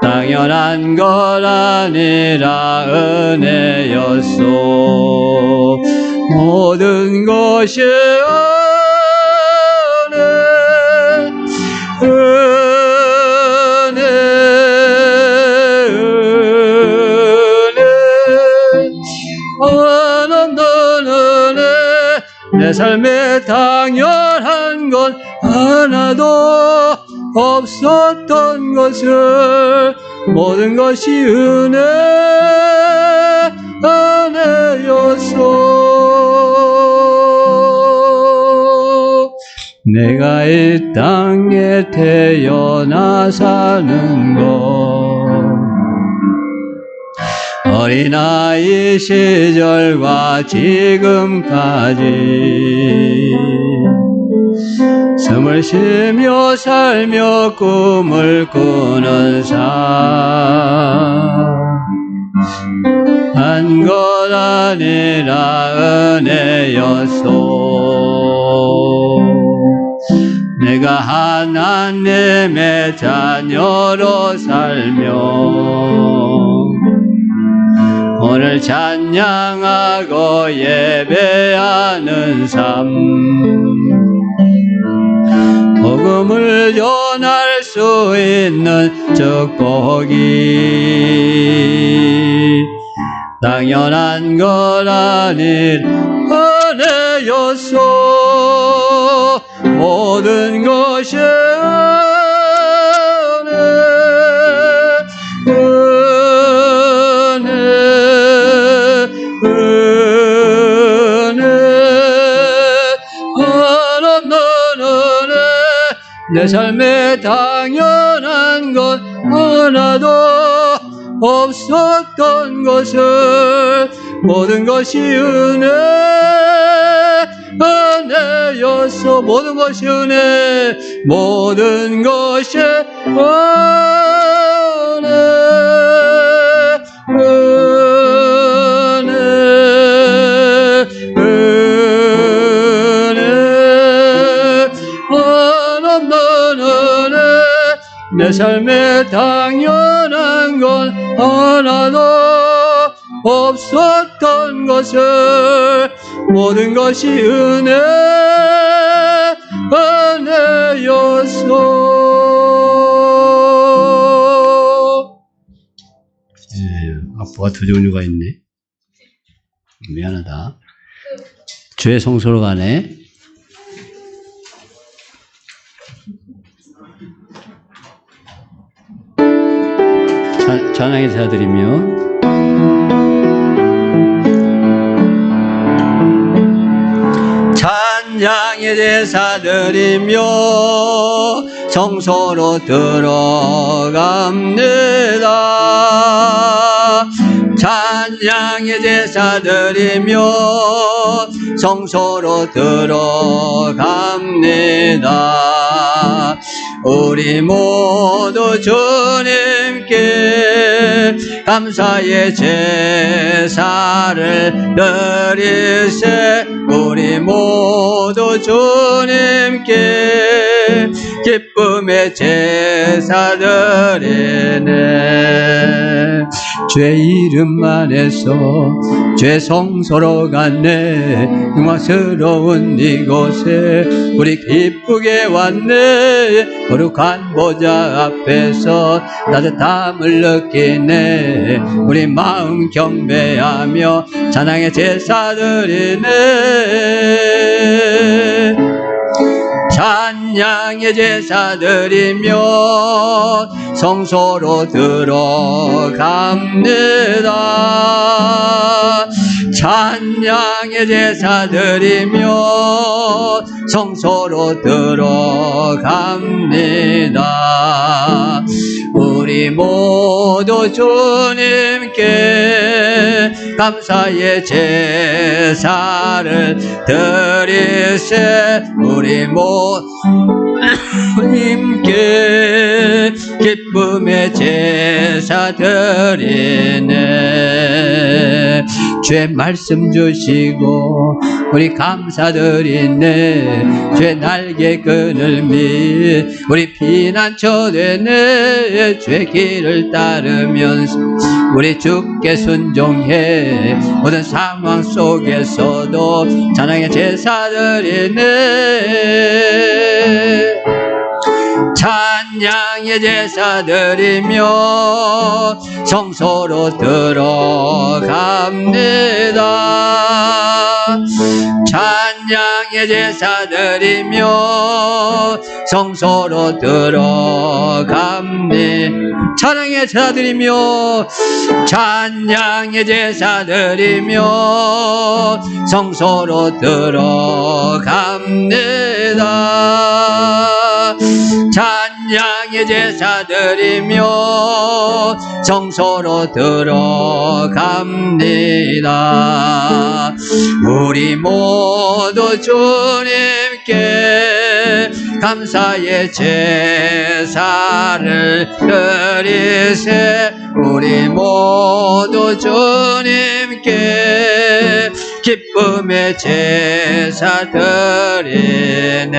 당연한 것 아니라 은혜였소. 모든 것이 내 삶에 당연한 건 하나도 없었던 것을 모든 것이 은혜였소. 내가 이 땅에 태어나 사는 것 어린아이 시절과 지금까지 숨을 쉬며 살며 꿈을 꾸는 삶 한 것 아니라 은혜였소. 내가 하나님의 자녀로 살며 오늘 찬양하고 예배하는 삶 복음을 전할 수 있는 축복이 당연한 것 아닌 은혜였소. 모든 것이 내 삶에 당연한 것 하나도 없었던 것을 모든 것이 은혜였소. 모든 것이 은혜, 모든 것이 내 삶에 당연한 건 하나도 없었던 것을 모든 것이 은혜였소. 악보가 두 종류가 있네. 미안하다. 죄 성소로 가네. 찬양의 제사 드리며 찬양의 제사 드리며 성소로 들어갑니다. 찬양의 제사 드리며 성소로 들어갑니다. 우리 모두 주님께 감사의 제사를 드리세. 우리 모두 주님께 기쁨의 제사 드리네. 죄 이름만 해서 죄 성소로 갔네. 영광스러운 이곳에 우리 기쁘게 왔네. 거룩한 보좌 앞에서 따뜻함을 느끼네. 우리 마음 경배하며 찬양의 제사 드리네. 찬양의 제사 드리며 성소로 들어갑니다. 찬양의 제사 드리며 성소로 들어갑니다. 우리 모두 주님께 감사의 제사를 드리세. 우리 모두 주님께 기쁨의 제사 제사 드리네. 주의 말씀 주시고 우리 감사드리네. 주의 날개 그늘미 우리 피난처 되네. 주의 길을 따르면서 우리 주께 순종해. 모든 상황 속에서도 찬양의 제사 드리네. 찬양의 제사 드리며 성소로 들어갑니다. 찬양의 제사 드리며 성소로 들어갑니다. 찬양의 제사 드리며 찬양의 제사 드리며 성소로 들어갑니다. 찬양의 제사 드리며 성소로 들어갑니다. 우리 모두 주님께 감사의 제사를 드리세. 우리 모두 주님께 기쁨의 제사 드리네.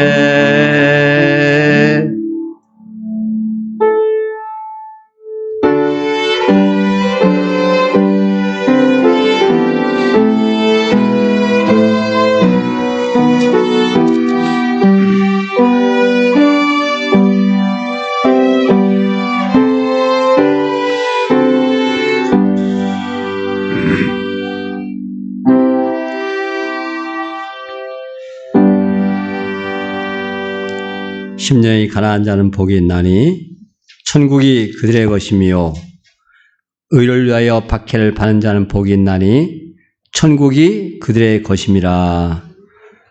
심령이 가난한 자는 복이 있나니 천국이 그들의 것이며 의를 위하여 박해를 받는 자는 복이 있나니 천국이 그들의 것임이라.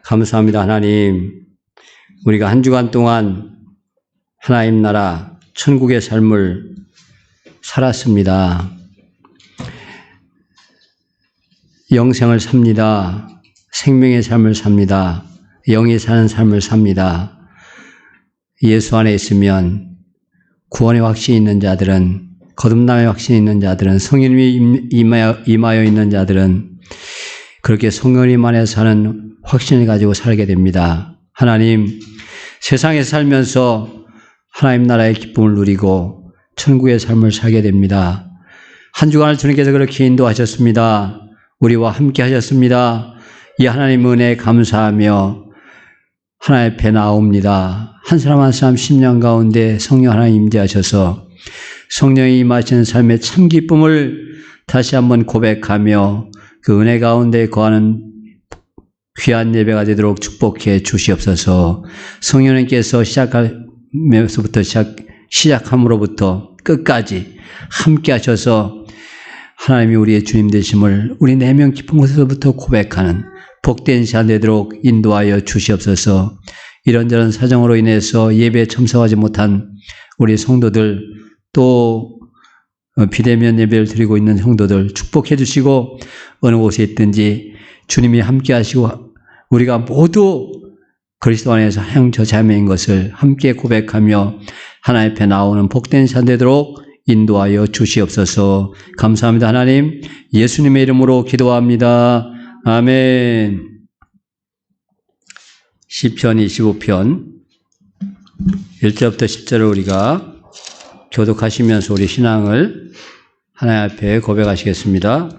감사합니다. 하나님, 우리가 한 주간 동안 하나님 나라 천국의 삶을 살았습니다. 영생을 삽니다. 생명의 삶을 삽니다. 영이 사는 삶을 삽니다. 예수 안에 있으면 구원의 확신이 있는 자들은, 거듭남의 확신이 있는 자들은, 성령님이 임하여 있는 자들은 그렇게 성령님 안에 사는 확신을 가지고 살게 됩니다. 하나님, 세상에 살면서 하나님 나라의 기쁨을 누리고 천국의 삶을 살게 됩니다. 한 주간을 주님께서 그렇게 인도하셨습니다. 우리와 함께 하셨습니다. 이 하나님 은혜에 감사하며 하나님 앞에 나옵니다. 한 사람 한 사람 심령 가운데 성령 하나님 임재하셔서 성령이 임하시는 삶의 참 기쁨을 다시 한번 고백하며 그 은혜 가운데 거하는 귀한 예배가 되도록 축복해 주시옵소서. 성령님께서 시작함으로부터 끝까지 함께 하셔서 하나님이 우리의 주님 되심을 우리 내면 깊은 곳에서부터 고백하는 복된 시간 되도록 인도하여 주시옵소서. 이런저런 사정으로 인해서 예배에 참석하지 못한 우리 성도들, 또 비대면 예배를 드리고 있는 성도들 축복해 주시고, 어느 곳에 있든지 주님이 함께 하시고 우리가 모두 그리스도 안에서 형제 자매인 것을 함께 고백하며 하나님 앞에 나오는 복된 시간 되도록 인도하여 주시옵소서. 감사합니다. 하나님, 예수님의 이름으로 기도합니다. 아멘. 시편 25편 1절부터 10절을 우리가 교독하시면서 우리 신앙을 하나님 앞에 고백하시겠습니다.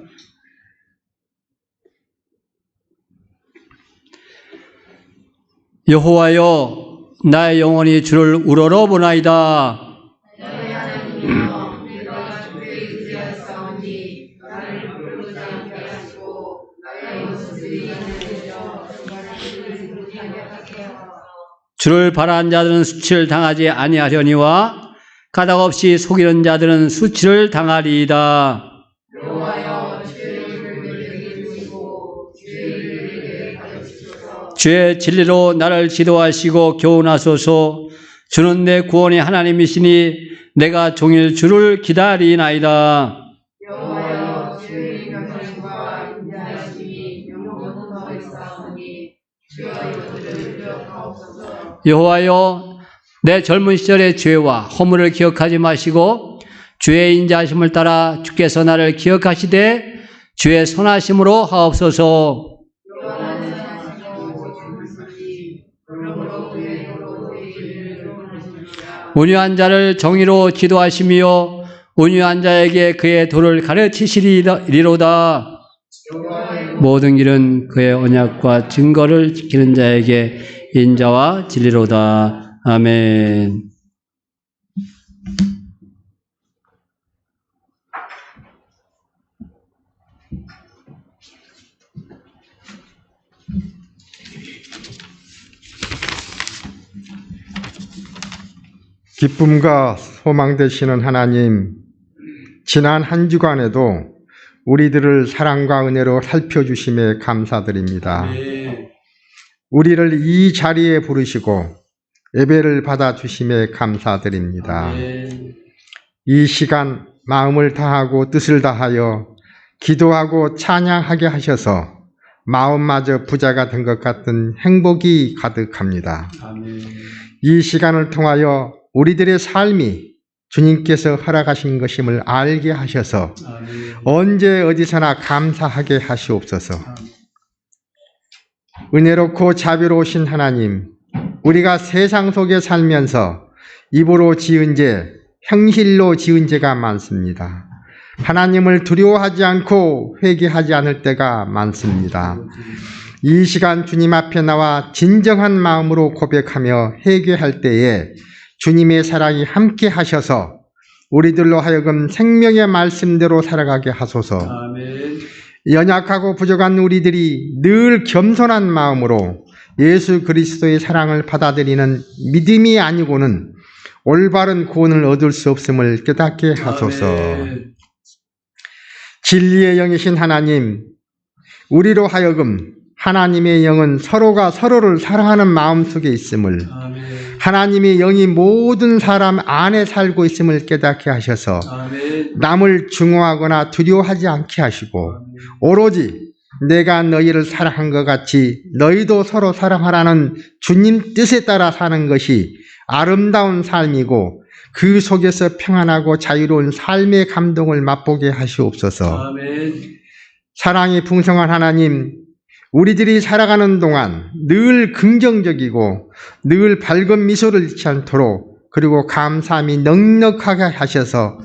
여호와여, 나의 영혼이 주를 우러러 보나이다. 주를 바라는 자들은 수치를 당하지 아니하려니와 가닥없이 속이는 자들은 수치를 당하리이다. 주의 진리로 나를 지도하시고 교훈하소서. 주는 내 구원의 하나님이시니 내가 종일 주를 기다리나이다. 여호와여, 주의 명령과 인자하심이 영원히 더 있사오니 주여 이것들을 기억하옵소서. 여호와여, 내 젊은 시절의 죄와 허물을 기억하지 마시고 주의 인자하심을 따라 주께서 나를 기억하시되 주의 선하심으로 하옵소서. 온유한 자를 정의로 지도하시며 온유한 자에게 그의 도를 가르치시리로다. 모든 길은 그의 언약과 증거를 지키는 자에게 인자와 진리로다. 아멘. 기쁨과 소망 되시는 하나님, 지난 한 주간에도 우리들을 사랑과 은혜로 살펴주심에 감사드립니다. 우리를 이 자리에 부르시고 예배를 받아주심에 감사드립니다. 이 시간 마음을 다하고 뜻을 다하여 기도하고 찬양하게 하셔서 마음마저 부자가 된 것 같은 행복이 가득합니다. 이 시간을 통하여 우리들의 삶이 주님께서 허락하신 것임을 알게 하셔서 언제 어디서나 감사하게 하시옵소서. 은혜롭고 자비로우신 하나님, 우리가 세상 속에 살면서 입으로 지은 죄, 행실로 지은 죄가 많습니다. 하나님을 두려워하지 않고 회개하지 않을 때가 많습니다. 이 시간 주님 앞에 나와 진정한 마음으로 고백하며 회개할 때에 주님의 사랑이 함께 하셔서 우리들로 하여금 생명의 말씀대로 살아가게 하소서. 아멘. 연약하고 부족한 우리들이 늘 겸손한 마음으로 예수 그리스도의 사랑을 받아들이는 믿음이 아니고는 올바른 구원을 얻을 수 없음을 깨닫게 하소서. 아멘. 진리의 영이신 하나님, 우리로 하여금 하나님의 영은 서로가 서로를 사랑하는 마음 속에 있음을, 아멘. 하나님의 영이 모든 사람 안에 살고 있음을 깨닫게 하셔서 아멘. 남을 증오하거나 두려워하지 않게 하시고 오로지 내가 너희를 사랑한 것 같이 너희도 서로 사랑하라는 주님 뜻에 따라 사는 것이 아름다운 삶이고 그 속에서 평안하고 자유로운 삶의 감동을 맛보게 하시옵소서. 아멘. 사랑이 풍성한 하나님, 우리들이 살아가는 동안 늘 긍정적이고 늘 밝은 미소를 잃지 않도록, 그리고 감사함이 넉넉하게 하셔서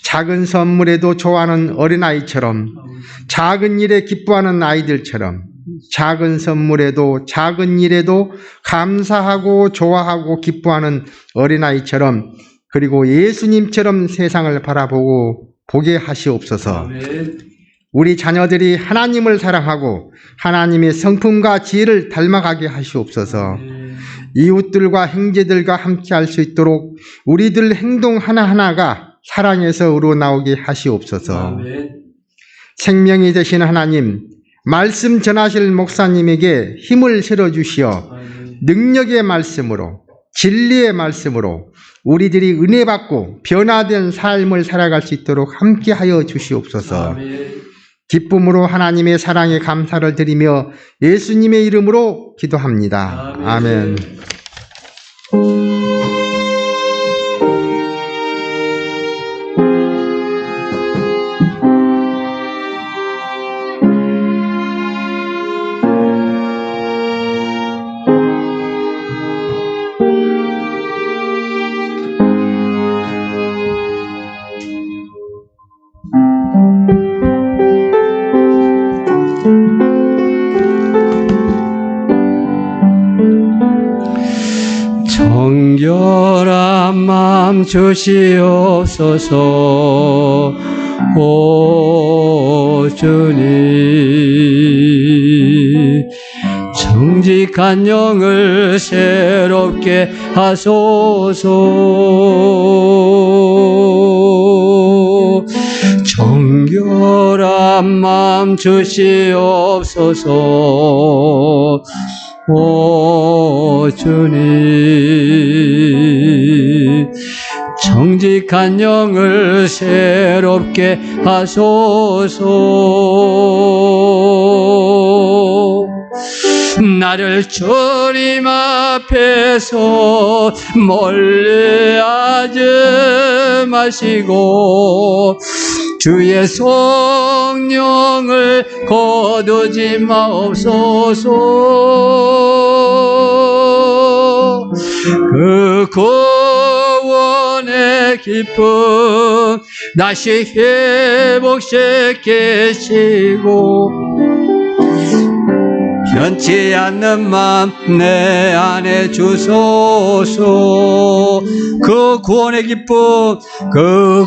작은 선물에도 좋아하는 어린아이처럼, 작은 일에 기뻐하는 아이들처럼 작은 선물에도 작은 일에도 감사하고 좋아하고 기뻐하는 어린아이처럼, 그리고 예수님처럼 세상을 바라보고 보게 하시옵소서. 아멘. 우리 자녀들이 하나님을 사랑하고 하나님의 성품과 지혜를 닮아가게 하시옵소서. 이웃들과 형제들과 함께 할 수 있도록 우리들 행동 하나하나가 사랑에서 우러나오게 하시옵소서. 아멘. 생명이 되신 하나님, 말씀 전하실 목사님에게 힘을 실어주시어 아멘. 능력의 말씀으로, 진리의 말씀으로 우리들이 은혜 받고 변화된 삶을 살아갈 수 있도록 함께하여 주시옵소서. 아멘. 기쁨으로 하나님의 사랑에 감사를 드리며 예수님의 이름으로 기도합니다. 아멘. 정결한 마음 주시옵소서. 오 주님, 정직한 영을 새롭게 하소서. 정결한 마음 주시옵소서. 오 주님, 정직한 영을 새롭게 하소서. 나를 주님 앞에서 멀리하지 마시고 주의 성령을 거두지 마옵소서. 그 구원의 기쁨 다시 회복시키시고 변치 않는 마음 내 안에 주소서. 그 구원의 기쁨, 그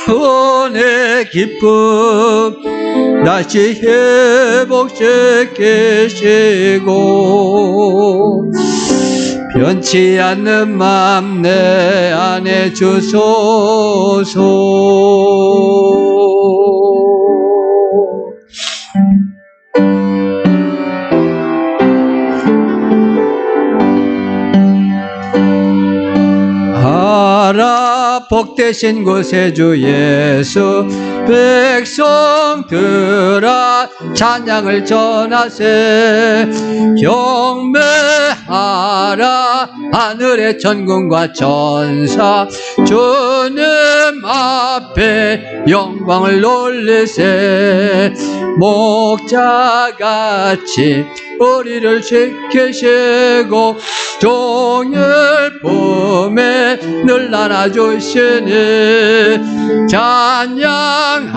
구원의 기쁨 다시 회복시키시고 변치 않는 마음 내 안에 주소서. 복되신 곳에 주 예수 백성들아 찬양을 전하세. 경배하라 하늘의 천군과 천사 주님 앞에 영광을 놀리세. 목자같이 우리를 지키시고 종일 품에 늘 안아주시니 찬양하라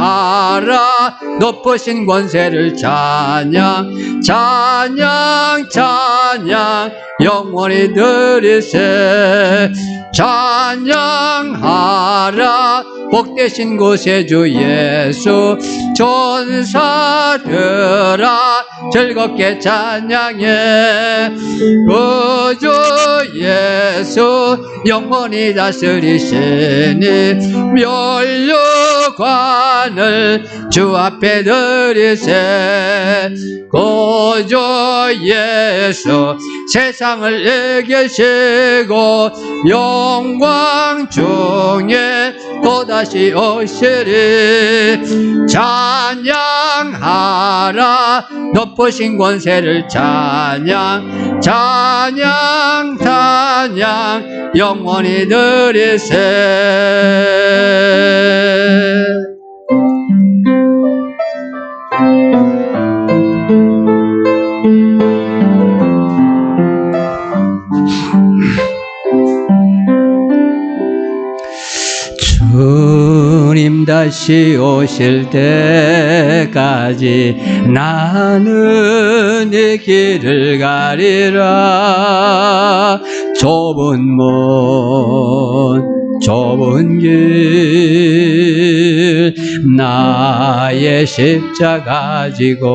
높으신 권세를 찬양 찬양 찬양 영원히 드리세. 찬양하라 복되신 곳에 주 예수 천사들아 즐겁게 찬양해. 그 주 예수 영원히 다스리시니 멸류관을 주 앞에 드리세. 그 주 예수 세상을 이기시고 영광 중에 또다시 오시리. 찬양하라 높으신 권세를 찬양 찬양 찬양 영원히 드리세. 주님 다시 오실 때까지 나는 이 길을 가리라. 좁은 문 좁은 길 나의 십자가 지고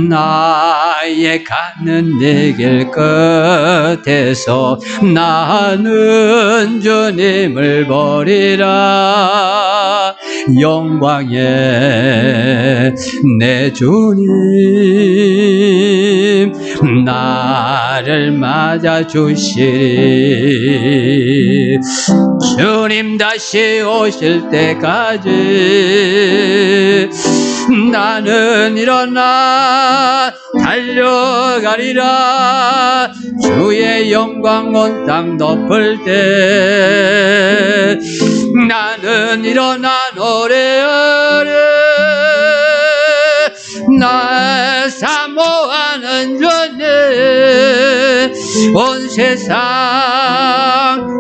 나의 가는 내 길 끝에서 나는 주님을 버리라. 영광의 내 주님 나를 맞아주시리. 주님 다시 오실 때까지 나는 일어나 달려가리라. 주의 영광 온 땅 덮을 때 나는 일어나 노래하리. 날 사모하는 주님 온 세상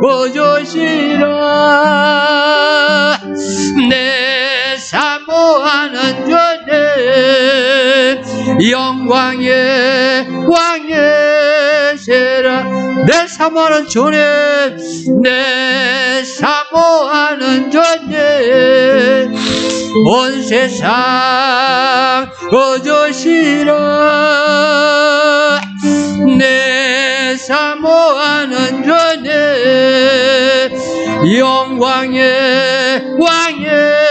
구주시라. 내 사모하는 주님 영광의 왕이시라. 내 사모하는 주님 내 사모하는 주님 온 세상 구주시라. 내 사모하는 주님 영광의 왕이시라.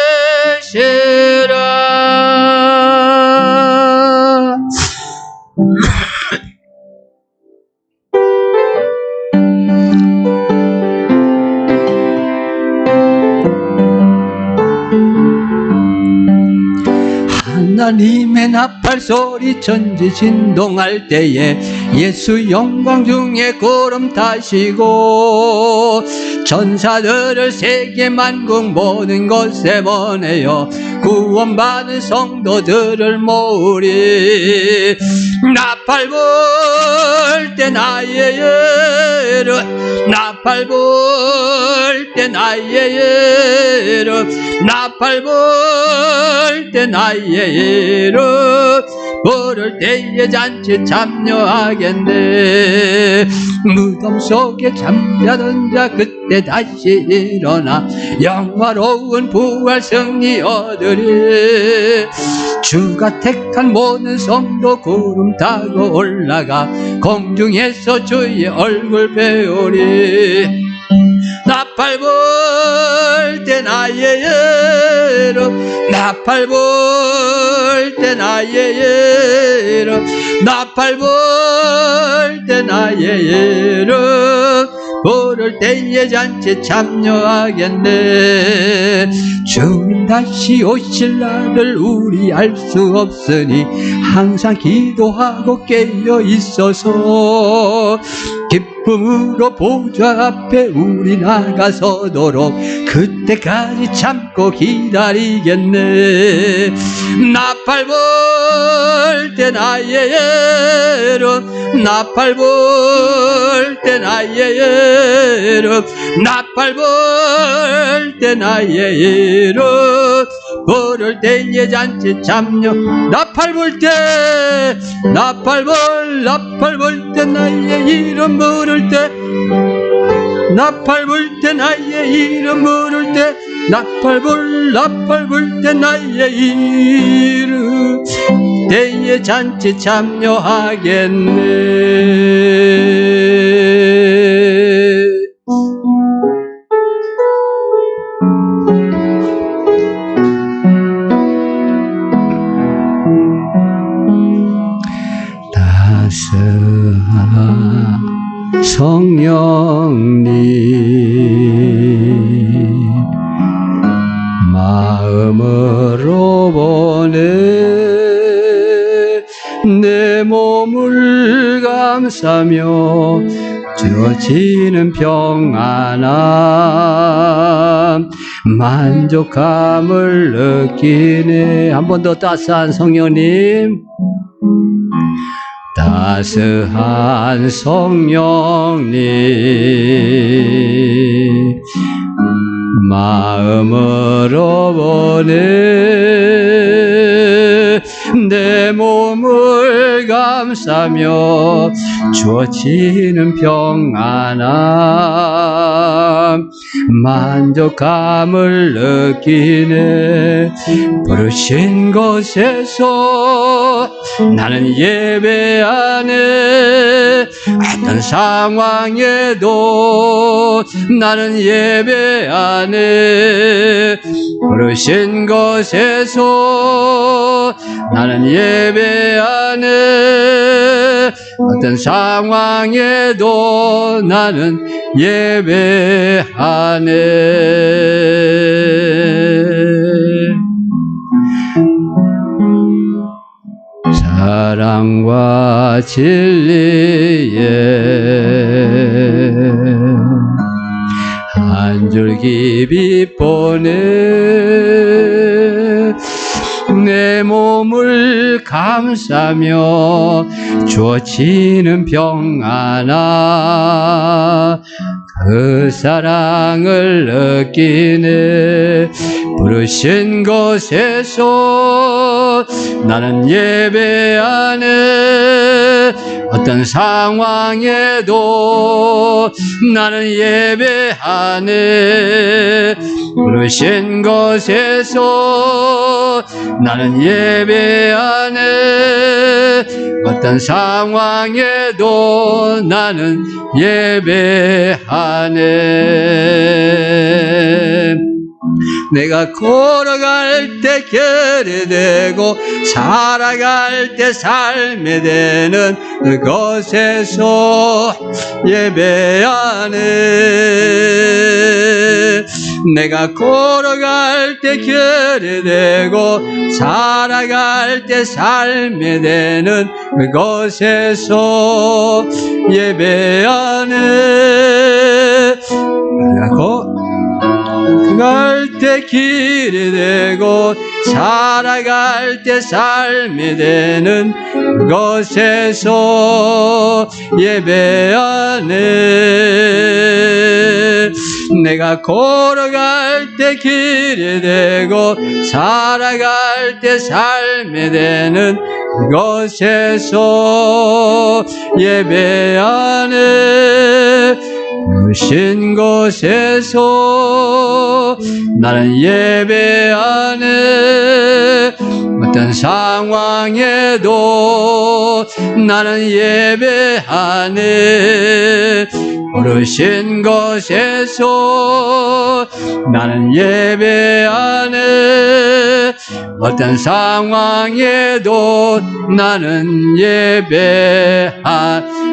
하나님의 나팔 소리 천지 진동할 때에 예수 영광 중에 구름 타시고 천사들을 세계 만국 모든 곳에 보내어 구원받은 성도들을 모으리. 나팔 불 때 나의 예름, 나팔 불 때 나의 예름, 나팔 불 때 나의 예름, 부를 때에 잔치 참여하겠네. 무덤 속에 잠자던 자 그때 다시 일어나 영화로운 부활 승리 얻으리. 주가 택한 모든 성도 구름 타고 올라가 공중에서 주의 얼굴 배우리. 나팔 불 때 나의 예름, 나팔 불 때 나의 예름, 나팔 불 때 나의 예름, 부를 때에 잔치 참여하겠네. 주님 다시 오실 날을 우리 알 수 없으니 항상 기도하고 깨어 있어서 기쁨으로 보좌 앞에 우리 나가서도록 그때까지 참고 기다리겠네. 나팔 불 때 나의 예름, 나팔 불 때 나의 예름, 나팔 불 때 나의 예름, 부를 때에 잔치 참여. 나팔 불 때, 나팔 불 때 나의 이름 부를 때, 나팔 불 때 나의 이름 부를 때, 나팔 불 때 나의 이름 때에 잔치 참여하겠네. 다스하 성령님 마음으로 보내 내 몸을 감싸며 주어지는 평안함 만족함을 느끼네. 한 번 더 따스한 성령님, 따스한 성령님 마음으로 보내 내 몸을 감싸며 주어지는 평안함 만족함을 느끼네. 부르신 곳에서 나는 예배하네. 어떤 상황에도 나는 예배하네. 부르신 곳에서 나는 예배하네. 어떤 상황에도 나는 예배하네. 사랑과 진리에 한 줄기 빛 보내 내 몸을 감싸며 주어지는 평안함 그 사랑을 느끼네. 부르신 곳에서 나는 예배하네. 어떤 상황에도 나는 예배하네. 부르신 곳에서 나는 예배하네. 어떤 상황에도 나는 예배하네. 내가 걸어갈 때 결이 되고 살아갈 때 삶이 되는 그곳에서 예배하네. 내가 걸어갈 때 결이 되고 살아갈 때 삶이 되는 그곳에서 예배하네. 내가 갈 때 길이 되고 살아갈 때 삶이 되는 그곳에서 예배하네. 내가 걸어갈 때 길이 되고 살아갈 때 삶이 되는 그곳에서 예배하네. 부르신 곳에서 나는 예배하네. 어떤 상황에도 나는 예배하네. 부르신 곳에서 나는 예배하네. 어떤 상황에도 나는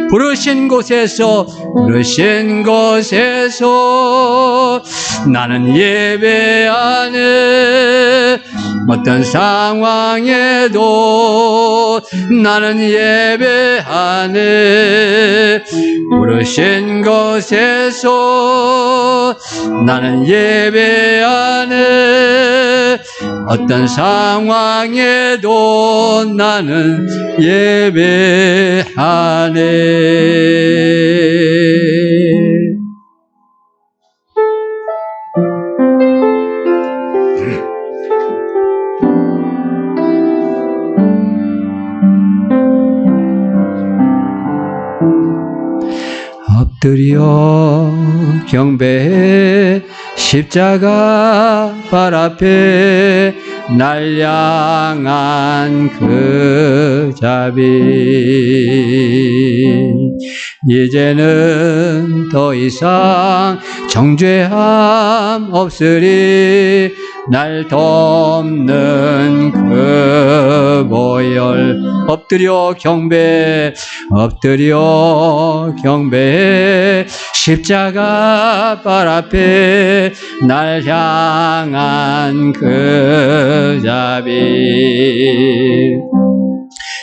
부르신 곳에서 나는 예배하네. 어떤 상황에도 나는 예배하네. 부르신 곳에서 나는 예배하네. 어떤 상황에도 나는 예배하네. 엎드려 경배해. 십자가 발 앞에 날 향한 그 자비. 이제는 더 이상 정죄함 없으리. 날 돕는 그 보혈. 엎드려 경배해. 엎드려 경배해. 십자가 발 앞에 날 향한 그 자비.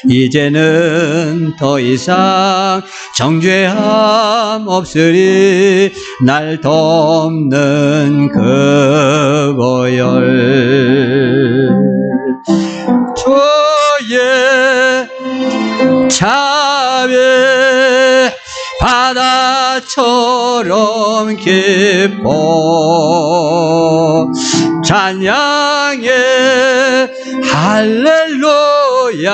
이제는 더 이상 정죄함 없으리. 날 돕는 그 보혈. 주의 자비 바다처럼 깊어 찬양해 할렐루야.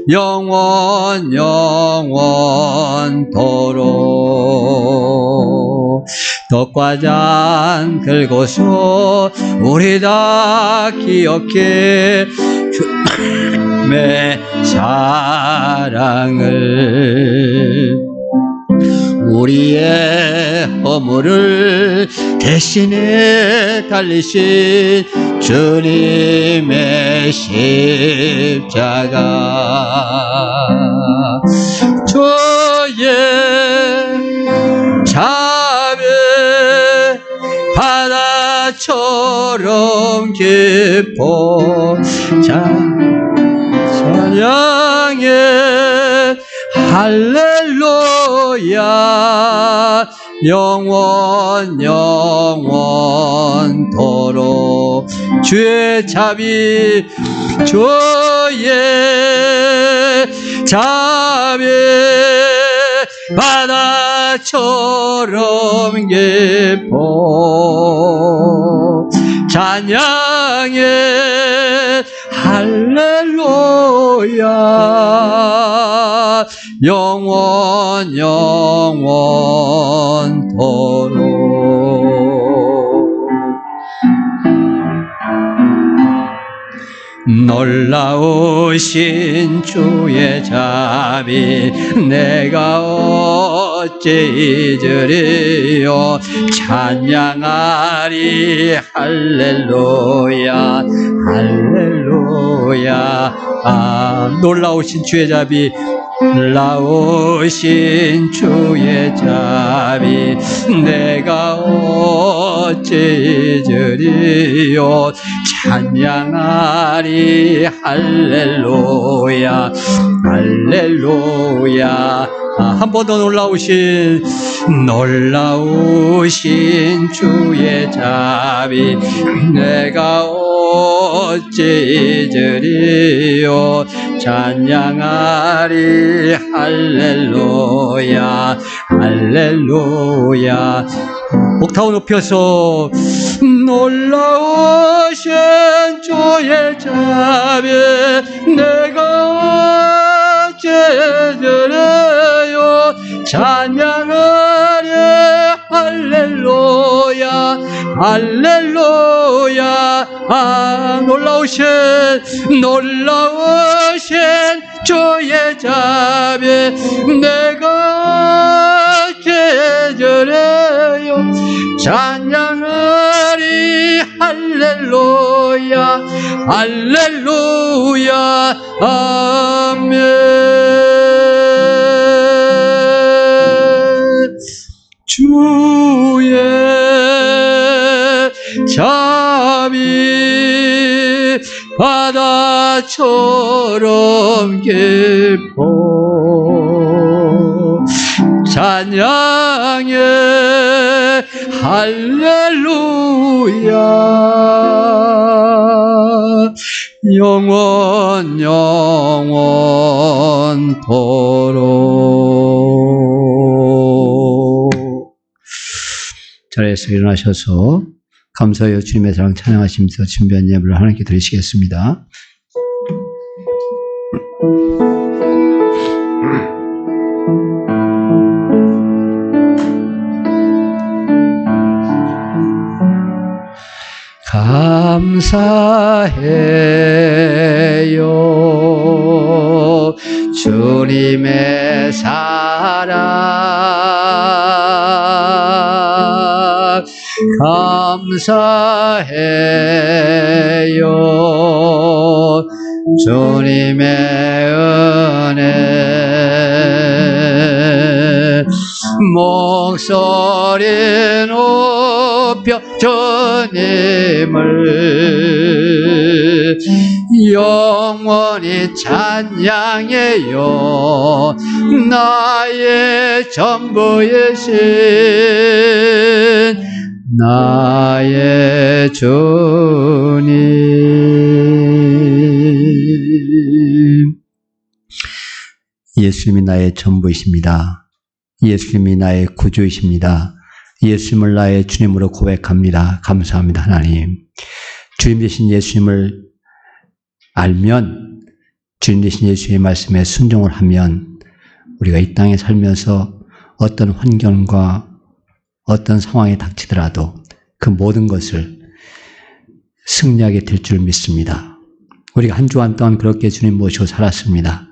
영원토록. 떡과 잔 들고서 우리 다 기억해 주님의 사랑을. 우리의 허물을 대신에 달리신 주님의 십자가. 주의 자비 바다처럼 깊어 찬양해 할렐루야. 영원토록. 주의 자비 주의 자비 바다처럼 깊어 찬양해 할렐루야. 영원토록. 놀라우신 주의 자비 내가 어찌 잊으리요. 찬양하리 할렐루야 할렐루야. 놀라우신 주의 자비 놀라우신 주의 자비 내가 찢으리요 찬양하리 할렐루야 할렐루야. 한 번 더 놀라우신 주의 자비 내가 어찌 잊으리요 찬양하리 할렐루야 할렐루야. 옥타브 높여서 놀라우신 주의 자비 내가 어찌 잊으리요 찬양하리 할렐루야 할렐루야. 놀라우신 주의 자비 내가 제절해요 찬양하리 할렐루야 할렐루야 아멘. 주의 자비 바다처럼 깊어 찬양해 할렐루야 영원토록. 자리에서 일어나셔서 감사하여 주님의 사랑 찬양하시면서 준비한 예물을 하나님께 드리시겠습니다. 감사해요 주님의 사랑 감사해요 주님의 은혜 목소리 높여 주님을 영원히 찬양해요 나의 전부이신 나의 주님. 예수님이 나의 전부이십니다. 예수님이 나의 구주이십니다. 예수님을 나의 주님으로 고백합니다. 감사합니다. 하나님. 주님 되신 예수님을 알면 주님 되신 예수의 말씀에 순종을 하면 우리가 이 땅에 살면서 어떤 환경과 어떤 상황이 닥치더라도 그 모든 것을 승리하게 될 줄 믿습니다. 우리가 한 주간 동안 그렇게 주님 모시고 살았습니다.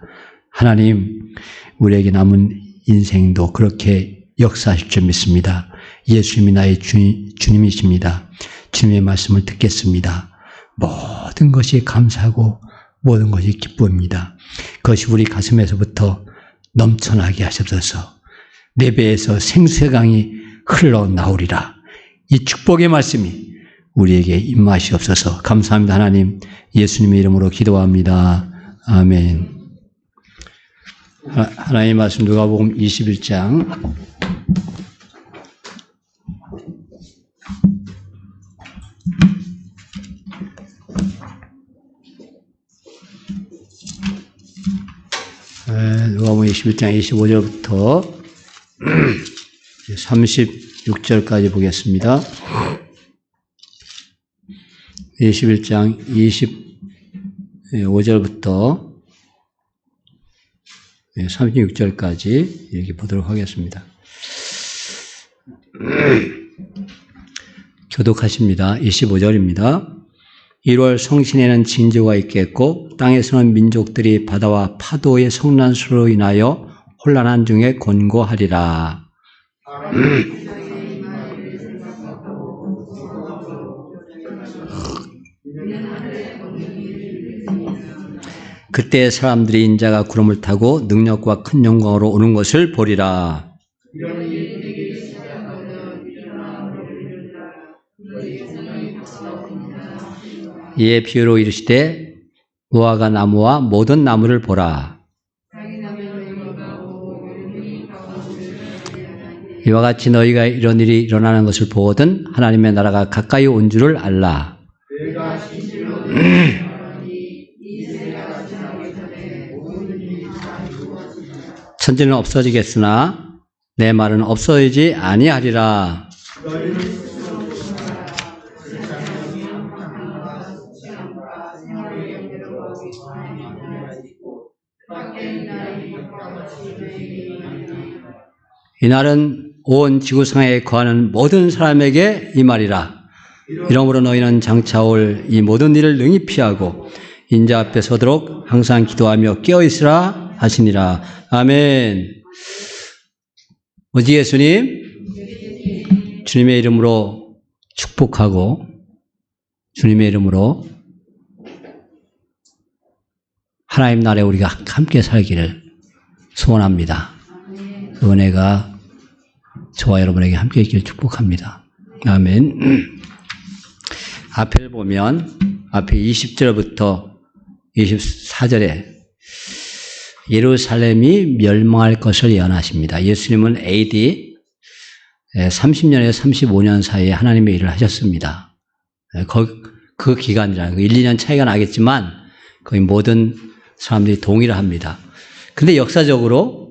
하나님, 우리에게 남은 인생도 그렇게 역사하실 줄 믿습니다. 예수님이 나의 주님이십니다. 주님의 말씀을 듣겠습니다. 모든 것이 감사하고 모든 것이 기쁨입니다. 그것이 우리 가슴에서부터 넘쳐나게 하시옵소서. 내 배에서 생수의 강이 흘러나오리라. 이 축복의 말씀이 우리에게 임하시옵소서. 감사합니다. 하나님, 예수님의 이름으로 기도합니다. 아멘. 하나님의 말씀 누가복음 21장 25절부터 36절까지 보겠습니다. 21장 25절부터 36절까지 이렇게 보도록 하겠습니다. 교독하십니다. 25절입니다. 1월 성신에는 징조가 있겠고 땅에서는 민족들이 바다와 파도의 성난수로 인하여 혼란한 중에 곤고하리라. 그때 사람들이 인자가 구름을 타고 능력과 큰 영광으로 오는 것을 보리라. 이에 비유로 이르시되 무화과 나무와 모든 나무를 보라. 이와 같이 너희가 이런 일이 일어나는 것을 보거든 하나님의 나라가 가까이 온 줄을 알라. 천지는 없어지겠으나 내 말은 없어지지 아니하리라. 이날은 온 지구상에 거하는 모든 사람에게 이 말이라. 이러므로 너희는 장차 올 이 모든 일을 능히 피하고 인자 앞에 서도록 항상 기도하며 깨어있으라 하시니라. 아멘. 어디 예수님? 주님의 이름으로 축복하고 주님의 이름으로 하나님 나라에 우리가 함께 살기를 소원합니다. 그 은혜가 저와 여러분에게 함께 있기를 축복합니다. 아멘. 앞을 보면 앞에 20절부터 24절에 예루살렘이 멸망할 것을 예언하십니다. 예수님은 AD 30년에서 35년 사이에 하나님의 일을 하셨습니다. 그 기간이라는 1, 2년 차이가 나겠지만 거의 모든 사람들이 동의를 합니다. 근데 역사적으로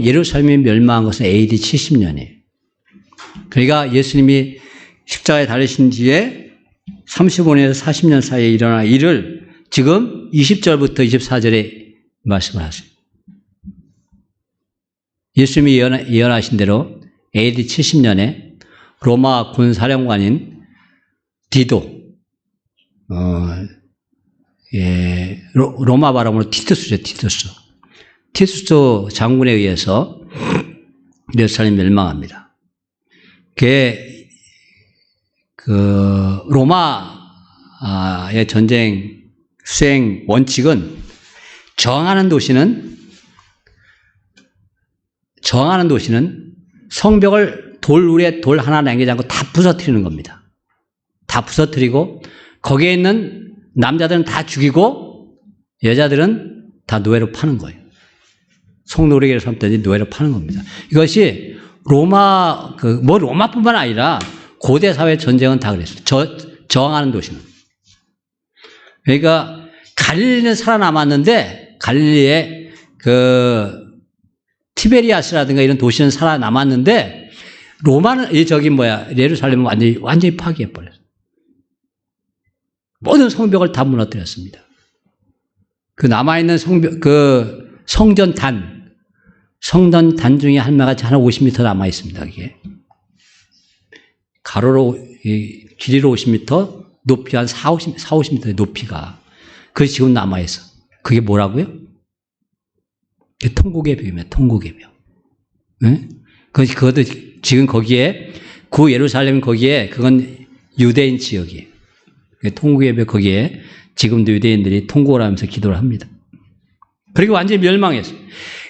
예루살렘이 멸망한 것은 AD 70년이에요. 그러니까 예수님이 십자가에 달리신 뒤에 35년에서 40년 사이에 일어난 일을 지금 20절부터 24절에 말씀을 하세요. 예수님이 예언하신 대로 AD 70년에 로마 군사령관인 디도, 로마 발음으로 티투스죠, 티투스 장군에 의해서 예루살렘이 멸망합니다. 로마의 전쟁 수행 원칙은 저항하는 도시는 성벽을 돌 위에 돌 하나 남기지 않고 다 부서뜨리는 겁니다. 다 부서뜨리고 거기에 있는 남자들은 다 죽이고 여자들은 다 노예로 파는 거예요. 성노예를 삼든지 노예로 파는 겁니다. 이것이 로마뿐만 아니라 고대 사회 전쟁은 다 그랬어요. 저항하는 도시는. 그러니까 갈릴리는 살아남았는데 갈릴리에 티베리아스라든가 이런 도시는 살아남았는데 로마는 예루살렘은 완전히 파괴해 버렸어요. 모든 성벽을 다 무너뜨렸습니다. 그 남아있는 성전 단 중에 하나가 한 50m 남아 있습니다. 그게 가로로 길이로 50m, 높이 한 40-50m의 높이가 그게 지금 남아 있어. 그게 뭐라고요? 통곡의 벽입니다. 통곡의 벽. 네? 그것도 지금 거기에 예루살렘 거기에 그건 유대인 지역이에요. 통곡의 벽 거기에 지금도 유대인들이 통곡을 하면서 기도를 합니다. 그리고 완전히 멸망했어요.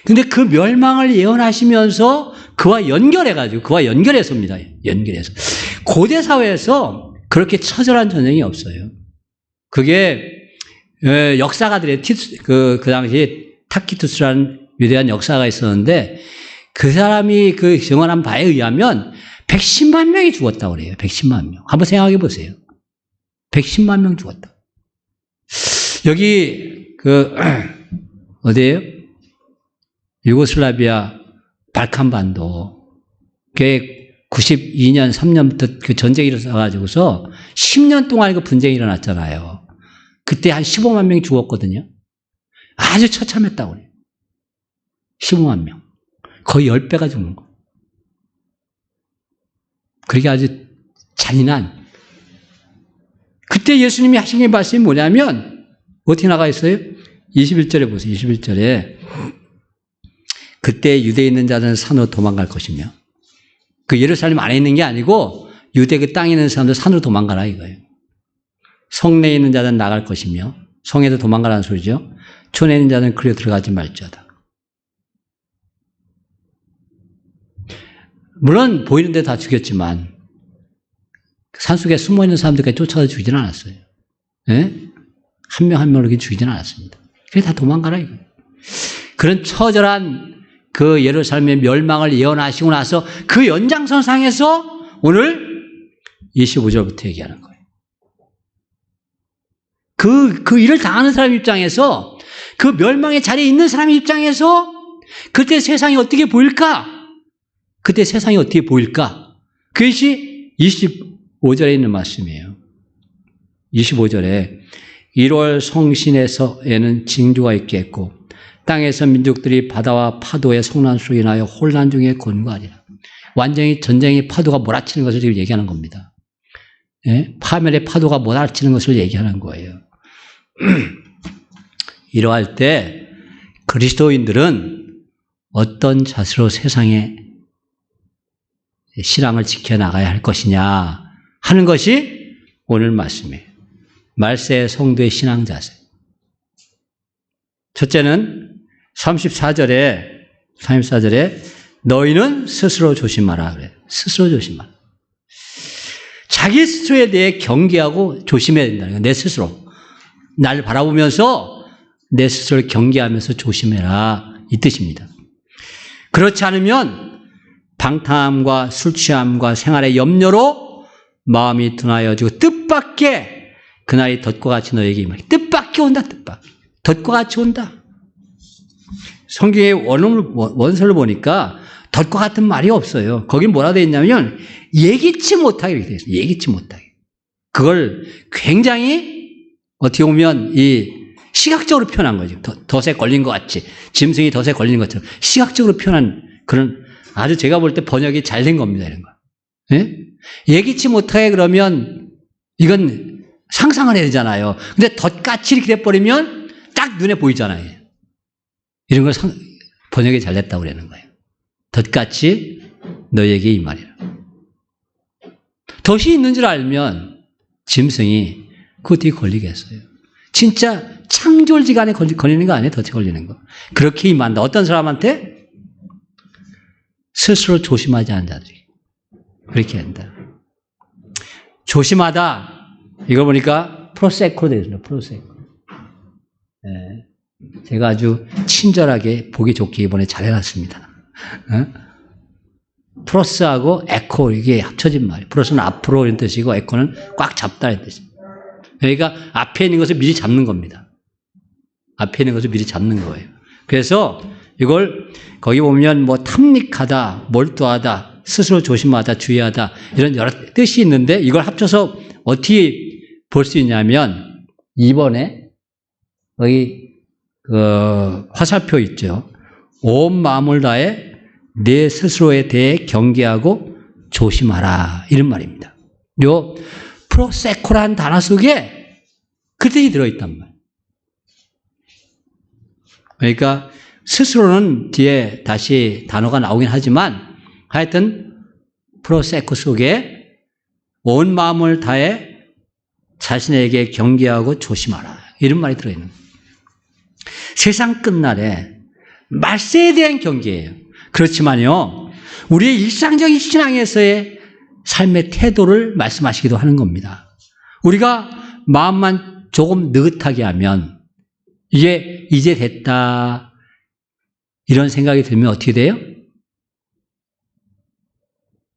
근데 그 멸망을 예언하시면서 그와 연결해서입니다. 연결해서. 고대 사회에서 그렇게 처절한 전쟁이 없어요. 그게, 역사가들의 그 당시에 타키투스라는 위대한 역사가 있었는데 그 사람이 증언한 바에 의하면 110만 명이 죽었다고 그래요. 110만 명. 한번 생각해 보세요. 110만 명 죽었다. 여기, 어디예요? 유고슬라비아 발칸반도. 그게 92년, 3년부터 그 전쟁이 일어나가지고서 10년 동안 그 분쟁이 일어났잖아요. 그때 한 15만 명이 죽었거든요. 아주 처참했다고 그래요. 15만 명. 거의 10배가 죽는 거. 그게 아주 잔인한. 그때 예수님이 하신 게 말씀이 뭐냐면, 어떻게 나가 있어요? 21절에 보세요. 21절에. 그때 유대에 있는 자들은 산으로 도망갈 것이며, 그 예루살렘 안에 있는 게 아니고, 유대 그 땅에 있는 사람들 산으로 도망가라 이거예요. 성내에 있는 자들은 나갈 것이며, 성에도 도망가라는 소리죠. 촌에 있는 자는 그리로 들어가지 말지어다. 물론 보이는 데 다 죽였지만 산속에 숨어있는 사람들까지 쫓아서 죽이지는 않았어요. 예? 한 명 한 명을 이렇게 죽이지는 않았습니다. 그래 다 도망가라 이거. 그런 처절한 그 예루살렘의 멸망을 예언하시고 나서 그 연장선상에서 오늘 25절부터 얘기하는 거예요. 그 일을 당하는 사람 입장에서, 그 멸망의 자리에 있는 사람 입장에서 그때 세상이 어떻게 보일까? 그때 세상이 어떻게 보일까? 그것이 25절에 있는 말씀이에요. 25절에 1월 성신에서에는 징조가 있겠고 땅에서 민족들이 바다와 파도의 성난 소리 나여 혼란 중에 곤고하리라. 완전히 전쟁의 파도가 몰아치는 것을 지금 얘기하는 겁니다. 예? 파멸의 파도가 몰아치는 것을 얘기하는 거예요. 이러할 때 그리스도인들은 어떤 자세로 세상에 신앙을 지켜나가야 할 것이냐 하는 것이 오늘 말씀이에요. 말세의 성도의 신앙 자세. 첫째는 34절에 너희는 스스로 조심하라 그래. 스스로 조심하라. 자기 스스로에 대해 경계하고 조심해야 된다는 거예요. 내 스스로. 날 바라보면서 내 스스로를 경계하면서 조심해라. 이 뜻입니다. 그렇지 않으면 방탕함과 술 취함과 생활의 염려로 마음이 둔하여지고 뜻밖의 그날이 덫과 같이 너에게 임하리. 뜻밖이 온다. 뜻밖. 덫과 같이 온다. 성경의 원서를 보니까 덫과 같은 말이 없어요. 거긴 뭐라 되어 있냐면 예기치 못하게 이렇게 되어 있어요. 예기치 못하게. 그걸 굉장히 어떻게 보면 이 시각적으로 표현한 거죠. 덫에 걸린 것 같이. 짐승이 덫에 걸린 것처럼 시각적으로 표현한 그런 아주 제가 볼 때 번역이 잘 된 겁니다. 이런 거. 예? 예기치 못하게 그러면 이건 상상을 해야 되잖아요. 근데 덫같이 이렇게 돼버리면 딱 눈에 보이잖아요. 이런 걸 번역이 잘 됐다고 그러는 거예요. 덫같이 너에게 이 말이라. 덫이 있는 줄 알면 짐승이 그 뒤에 걸리겠어요. 진짜 창졸지간에 걸리는 거 아니에요? 덫에 걸리는 거. 그렇게 임한다. 어떤 사람한테? 스스로 조심하지 않은 자들이. 그렇게 한다. 조심하다. 이거 보니까 프로세코로 되어 있습니다. 프로세코. 네. 제가 아주 친절하게 보기 좋게 이번에 잘 해놨습니다. 프로스하고 에코 이게 합쳐진 말이에요. 프로스는 앞으로 이런 뜻이고 에코는 꽉 잡다 이런 뜻입니다. 그러니까 앞에 있는 것을 미리 잡는 겁니다. 앞에 있는 것을 미리 잡는 거예요. 그래서 이걸 거기 보면 뭐 탐닉하다, 몰두하다, 스스로 조심하다, 주의하다 이런 여러 뜻이 있는데 이걸 합쳐서 어떻게 볼 수 있냐면 2번에 여기 그 화살표 있죠. 온 마음을 다해 내 스스로에 대해 경계하고 조심하라 이런 말입니다. 요 프로세코라는 단어 속에 그 뜻이 들어있단 말이에요. 그러니까 스스로는 뒤에 다시 단어가 나오긴 하지만 하여튼 프로세코 속에 온 마음을 다해 자신에게 경계하고 조심하라 이런 말이 들어있는 거예요. 세상 끝날에 말세에 대한 경계예요. 그렇지만요, 우리의 일상적인 신앙에서의 삶의 태도를 말씀하시기도 하는 겁니다. 우리가 마음만 조금 느긋하게 하면 이게 이제 됐다 이런 생각이 들면 어떻게 돼요?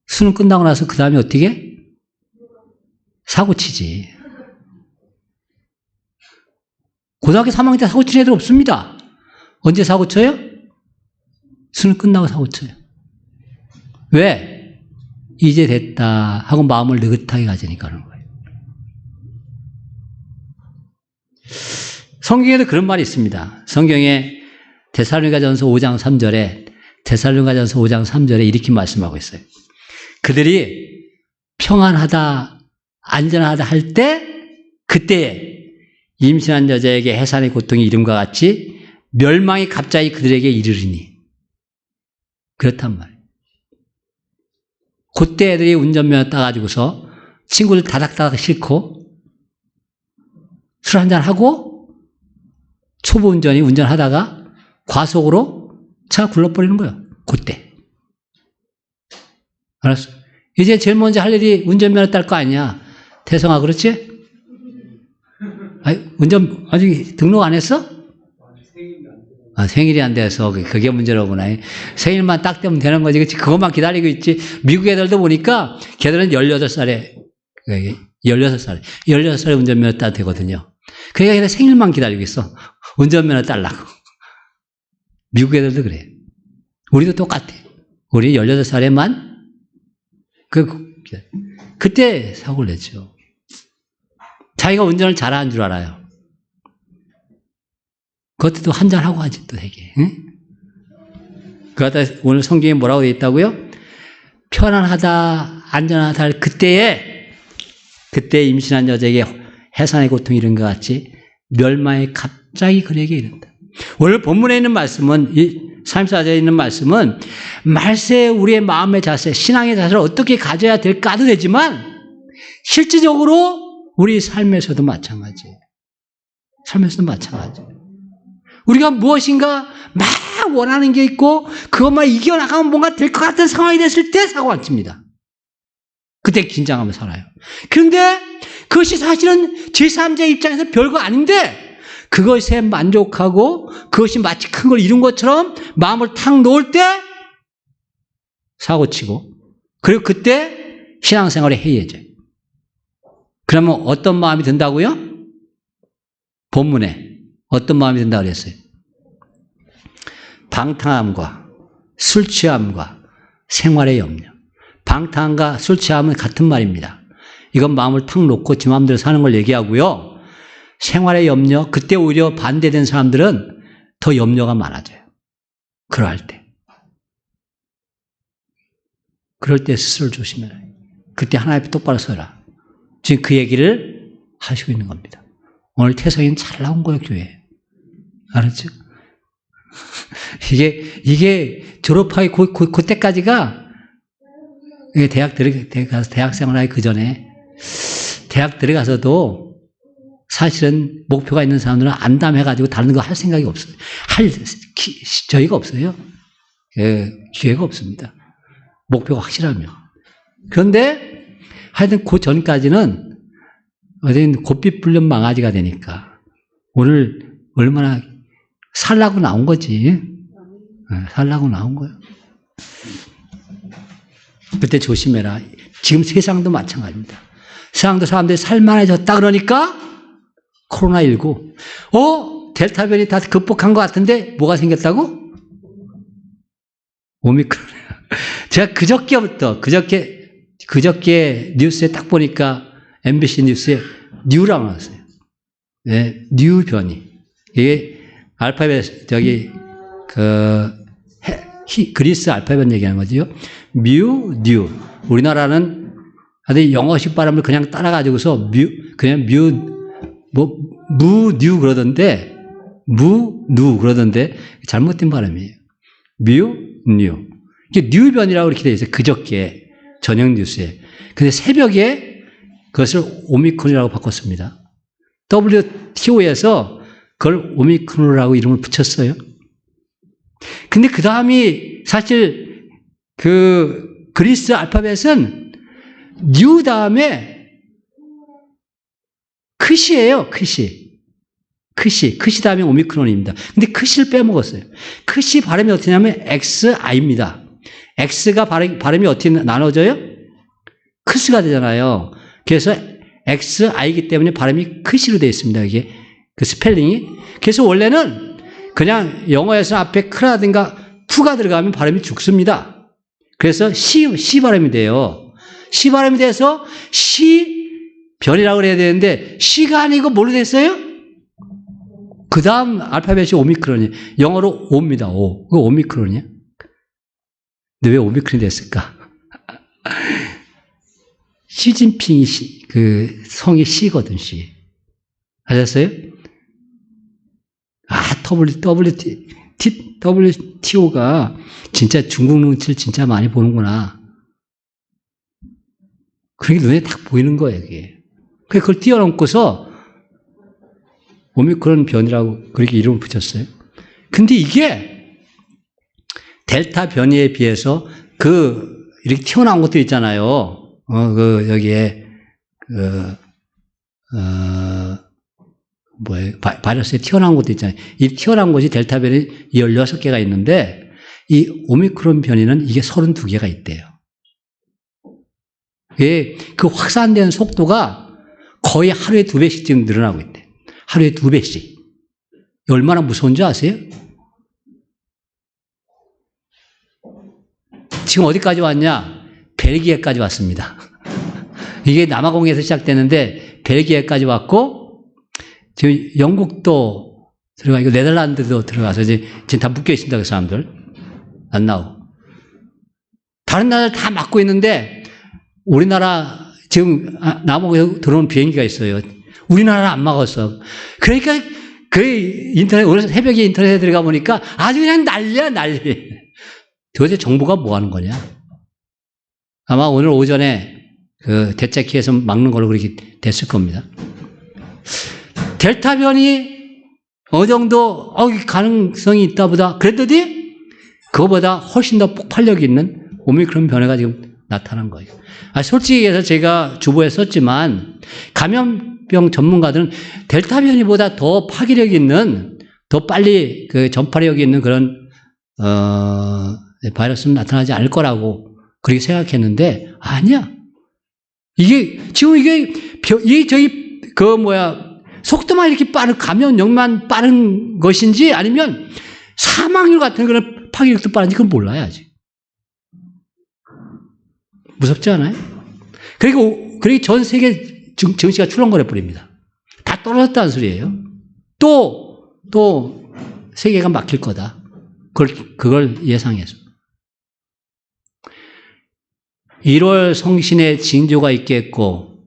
수능 끝나고 나서 그 다음에 어떻게? 사고치지. 고등학교 3학년 때 사고치는 애들 없습니다. 언제 사고쳐요? 수능 끝나고 사고쳐요. 왜? 이제 됐다 하고 마음을 느긋하게 가지니까 그런 거예요. 성경에도 그런 말이 있습니다. 성경에 데살로니가전서 5장 3절에 이렇게 말씀하고 있어요. 그들이 평안하다, 안전하다 할 때 그때에 임신한 여자에게 해산의 고통이 이름과 같이 멸망이 갑자기 그들에게 이르리니 그렇단 말이에요. 그때 애들이 운전면허 따가지고서 친구들 다닥다닥 싣고 술 한잔 하고 초보 운전이 운전하다가 과속으로 차가 굴러버리는 거예요. 그때. 알았어? 이제 제일 먼저 할 일이 운전면허 딸 거 아니야. 태성아, 그렇지? 아니, 아직 등록 안 했어? 생일이 안 돼서 그게 문제로구나. 생일만 딱 되면 되는 거지. 그치? 그것만 기다리고 있지. 미국 애들도 보니까 걔들은 16살에 16살에 운전면허 따도 되거든요. 그러니까 걔들 생일만 기다리고 있어. 운전면허 딸라고. 미국 애들도 그래. 우리도 똑같아. 우리 18살에만 그때 사고를 냈죠. 자기가 운전을 잘하는 줄 알아요. 그것도 한잔하고 하지, 또 되게. 응? 그러다 오늘 성경에 뭐라고 되어 있다고요? 편안하다, 안전하다 할 그때 임신한 여자에게 해산의 고통이 이른 것 같이 멸망이 갑자기 그에게 이른다. 오늘 본문에 있는 말씀은, 34절에 있는 말씀은 말세에 우리의 마음의 자세, 신앙의 자세를 어떻게 가져야 될까도 되지만 실질적으로 우리 삶에서도 마찬가지예요. 우리가 무엇인가 막 원하는 게 있고 그것만 이겨나가면 뭔가 될 것 같은 상황이 됐을 때 사고 안 칩니다. 그때 긴장하면서 살아요. 그런데 그것이 사실은 제3자 입장에서 별거 아닌데 그것에 만족하고 그것이 마치 큰 걸 이룬 것처럼 마음을 탁 놓을 때 사고 치고 그리고 그때 신앙생활이 해이해져요. 그러면 어떤 마음이 든다고요? 본문에 어떤 마음이 든다고 그랬어요? 방탕함과 술 취함과 생활의 염려. 방탕함과 술 취함은 같은 말입니다. 이건 마음을 탁 놓고 지 마음대로 사는 걸 얘기하고요. 생활의 염려, 그때 오히려 반대된 사람들은 더 염려가 많아져요. 그럴 때. 그럴 때 스스로 조심해라. 그때 하나님 앞에 똑바로 서라. 지금 그 얘기를 하시고 있는 겁니다. 오늘 태성이는 잘 나온 거예요, 교회에. 알았죠? 이게 졸업하기 그때까지가 대학 생활하기 그 전에 대학 들어가서도 사실은 목표가 있는 사람들은 안담해가지고 다른 거 할 생각이 없어요. 저희가 없어요. 기회가 없습니다. 목표가 확실하면. 그런데 하여튼 그 전까지는 어딘 곱빛 불린 망아지가 되니까 오늘 얼마나 살라고 나온 거지. 살라고 나온 거야. 그때 조심해라. 지금 세상도 마찬가지입니다. 세상도 사람들이 살만해졌다 그러니까 코로나19. 델타 변이 다 극복한 것 같은데 뭐가 생겼다고? 오미크론. 제가 그저께 뉴스에 딱 보니까 MBC 뉴스에 뉴라고 나왔어요. 네, 뉴 변이. 이게 알파벳 그리스 알파벳 얘기하는 거죠. 뉴. 우리나라는 아주 영어식 발음을 그냥 따라가지고서 무뉴 그러던데 무누 그러던데 잘못된 발음이에요. 뉴. 이게 뉴변이라고 이렇게 돼 있어요. 그저께 저녁 뉴스에. 근데 새벽에 그것을 오미크론이라고 바꿨습니다. WTO에서 그걸 오미크론이라고 이름을 붙였어요. 근데 그 다음이 사실 그리스 알파벳은 뉴 다음에 크시예요. 크시 다음에 오미크론입니다. 근데 크시를 빼먹었어요. 크시 발음이 어떻게 하냐면 XI입니다. X가 발음이 어떻게 나눠져요? 크스가 되잖아요. 그래서 XI이기 때문에 발음이 크시로 되어 있습니다. 이게 그 스펠링이. 그래서 원래는 그냥 영어에서 앞에 크라든가 푸가 들어가면 발음이 죽습니다. 그래서 C 발음이 돼요. C 발음이 돼서 C 변이라고 그래야 되는데 C가 아니고 뭘로 됐어요? 그 다음 알파벳이 오미크론이에요. 영어로 O입니다. O. 그거 오미크론이야? 근데 왜 오미크론이 됐을까? 시진핑이 그 성이 C거든, C. 아셨어요? WTO가 진짜 중국 눈치를 진짜 많이 보는구나. 그게 눈에 딱 보이는 거예요, 이게. 그걸 뛰어넘고서 오미크론 변이라고 그렇게 이름을 붙였어요. 근데 이게 델타 변이에 비해서 그 이렇게 튀어나온 것도 있잖아요. 여기에, 바이러스에 튀어나온 것도 있잖아요. 이 튀어나온 것이 델타 변이 16개가 있는데, 이 오미크론 변이는 이게 32개가 있대요. 예, 그 확산되는 속도가 거의 하루에 2배씩 지금 늘어나고 있대. 하루에 2배씩. 얼마나 무서운지 아세요? 지금 어디까지 왔냐? 벨기에까지 왔습니다. 이게 남아공에서 시작되는데 벨기에까지 왔고 지금 영국도 들어가고 네덜란드도 들어가서 지금 다 묶여 있습니다. 그 사람들 안 나오고 다른 나라를 다 막고 있는데 우리나라 지금 남아공에서 들어온 비행기가 있어요. 우리나라를 안 막았어. 그러니까 그 인터넷 오늘 새벽에 인터넷에 들어가 보니까 아주 그냥 난리야 난리. 도대체 정부가 뭐 하는 거냐? 아마 오늘 오전에 그 대책회에서 막는 걸로 그렇게 됐을 겁니다. 델타 변이 어느 정도 가능성이 있다 보다 그랬더니 그거보다 훨씬 더 폭발력 있는 오미크론 변이가 지금 나타난 거예요. 솔직히 얘기해서 제가 주보에 썼지만 감염병 전문가들은 델타 변이보다 더 파괴력 있는 더 빨리 그 전파력이 있는 그런 바이러스는 나타나지 않을 거라고 그렇게 생각했는데 아니야. 이게 지금 속도만 이렇게 빠른 감염력만 빠른 것인지 아니면 사망률 같은 그런 파괴력도 빠른지 그건 몰라야지. 무섭지 않아요? 그리고 전 세계 증시가 출렁거려 버립니다. 다 떨어졌다는 소리예요. 또 세계가 막힐 거다. 그걸 예상해서. 1월 성신의 징조가 있겠고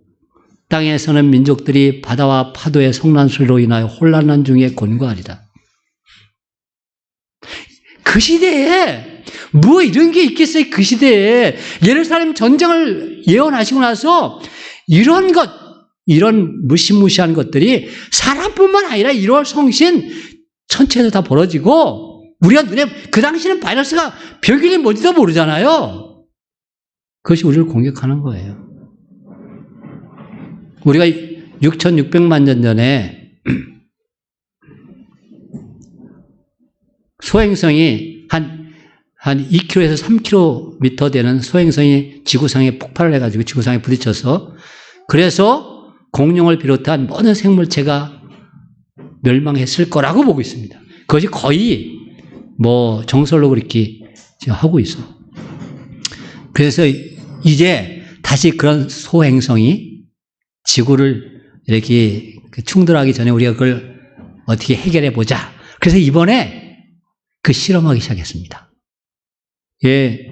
땅에서는 민족들이 바다와 파도의 성난소리로 인하여 혼란한 중에 곤고하리다. 그 시대에 뭐 이런 게 있겠어요? 그 시대에 예루살렘 전쟁을 예언하시고 나서 이런 무시무시한 것들이 사람뿐만 아니라 1월 성신 전체에서 다 벌어지고 우리가 그 당시에는 바이러스가 병균이 뭔지도 모르잖아요. 그것이 우리를 공격하는 거예요. 우리가 6,600만 년 전에 소행성이 한 2km에서 3km 되는 소행성이 지구상에 폭발을 해가지고 지구상에 부딪혀서 그래서 공룡을 비롯한 모든 생물체가 멸망했을 거라고 보고 있습니다. 그것이 거의 정설로 그렇게 지금 하고 있어. 그래서 이제 다시 그런 소행성이 지구를 이렇게 충돌하기 전에 우리가 그걸 어떻게 해결해 보자. 그래서 이번에 그 실험하기 시작했습니다. 예,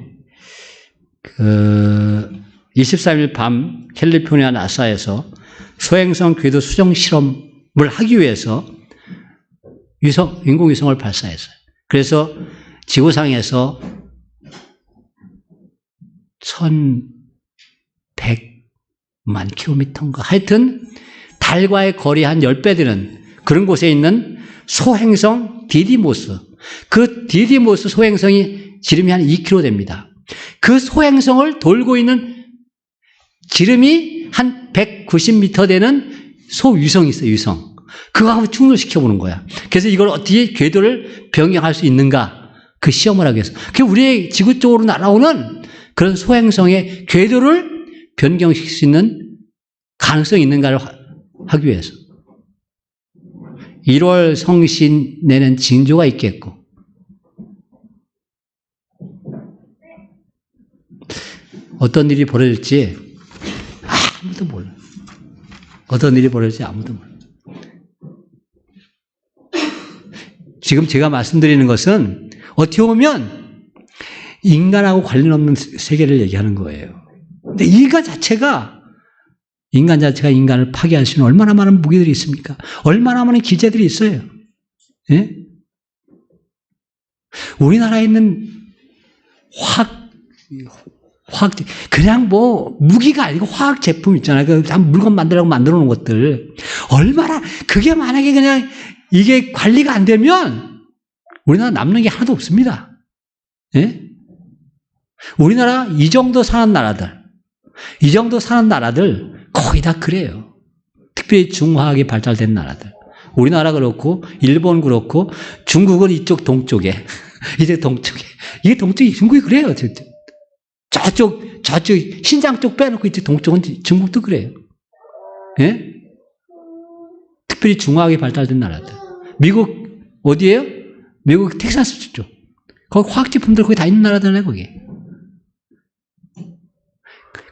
23일 밤 캘리포니아 나사에서 소행성 궤도 수정 실험을 하기 위해서 인공위성을 발사했어요. 그래서 지구상에서 1,100만 킬로미터인가 하여튼 달과의 거리 한 10배 되는 그런 곳에 있는 소행성 디디모스. 그 디디모스 소행성이 지름이 한 2km 됩니다. 그 소행성을 돌고 있는 지름이 한 190m 되는 소위성이 있어요. 위성. 그거 한번 충돌시켜보는 거야. 그래서 이걸 어떻게 궤도를 변경할 수 있는가 그 시험을 하기 위해서. 그게 우리의 지구 쪽으로 날아오는 그런 소행성의 궤도를 변경시킬 수 있는 가능성이 있는가를 하기 위해서. 1월 성신에는 징조가 있겠고 어떤 일이 벌어질지 아무도 몰라. 어떤 일이 벌어질지 아무도 몰라. 지금 제가 말씀드리는 것은 어떻게 보면 인간하고 관련 없는 세계를 얘기하는 거예요. 근데 인간 자체가 인간을 파괴할 수 있는 얼마나 많은 무기들이 있습니까? 얼마나 많은 기제들이 있어요. 예? 우리나라에 있는 그냥 무기가 아니고 화학 제품 있잖아요. 그 물건 만들어 놓은 것들. 그게 만약에 그냥 이게 관리가 안 되면 우리나라 남는 게 하나도 없습니다. 예? 우리나라 이 정도 사는 나라들 거의 다 그래요. 특별히 중화하게 발달된 나라들. 우리나라 그렇고 일본 그렇고 중국은 이쪽 동쪽에 이제 동쪽에 이게 동쪽이 중국이 그래요. 저쪽 신장 쪽 빼놓고 이제 동쪽은 중국도 그래요. 예? 특별히 중화하게 발달된 나라들. 미국 어디예요? 미국 텍사스 쪽. 거기 화학제품들 거기 다 있는 나라들네 거기.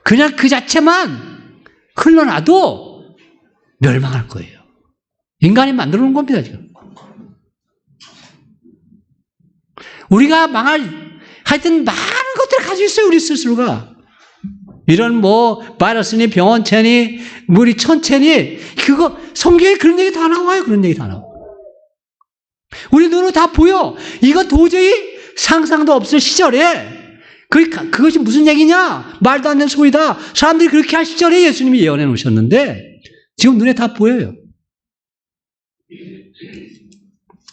그냥 그 자체만 흘러놔도 멸망할 거예요. 인간이 만들어 놓은 겁니다, 지금. 우리가 하여튼 많은 것들을 가지고 있어요, 우리 스스로가. 이런 바이러스니 병원체니 우리 천체니 그거 성경에 그런 얘기 다 나와요. 그런 얘기 다 나와. 우리 눈으로 다 보여. 이거 도저히 상상도 없을 시절에 그것이 무슨 얘기냐? 말도 안 되는 소리다. 사람들이 그렇게 할 시절에 예수님이 예언해 놓으셨는데 지금 눈에 다 보여요.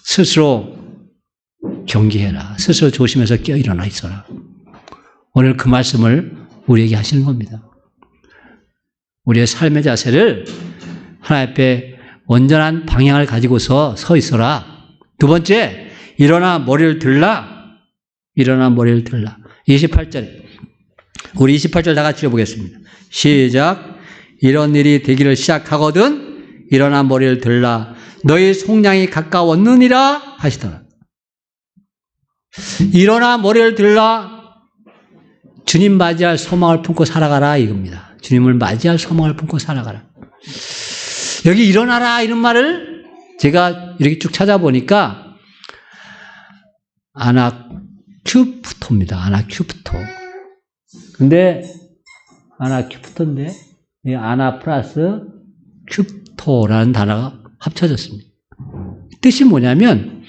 스스로 경계해라. 스스로 조심해서 깨어 일어나 있어라. 오늘 그 말씀을 우리에게 하시는 겁니다. 우리의 삶의 자세를 하나님 앞에 온전한 방향을 가지고서 서 있어라. 두 번째, 일어나 머리를 들라. 일어나 머리를 들라. 28절에 우리 28절 다 같이 읽어보겠습니다. 시작. 이런 일이 되기를 시작하거든 일어나 머리를 들라. 너희 속량이 가까웠느니라 하시더라. 일어나 머리를 들라. 주님 맞이할 소망을 품고 살아가라 이겁니다. 주님을 맞이할 소망을 품고 살아가라. 여기 일어나라 이런 말을 제가 이렇게 쭉 찾아보니까 아나큐프토입니다. 아나큐프토. 근데 아나큐프토인데 아나 플러스 큐프토라는 단어가 합쳐졌습니다. 뜻이 뭐냐면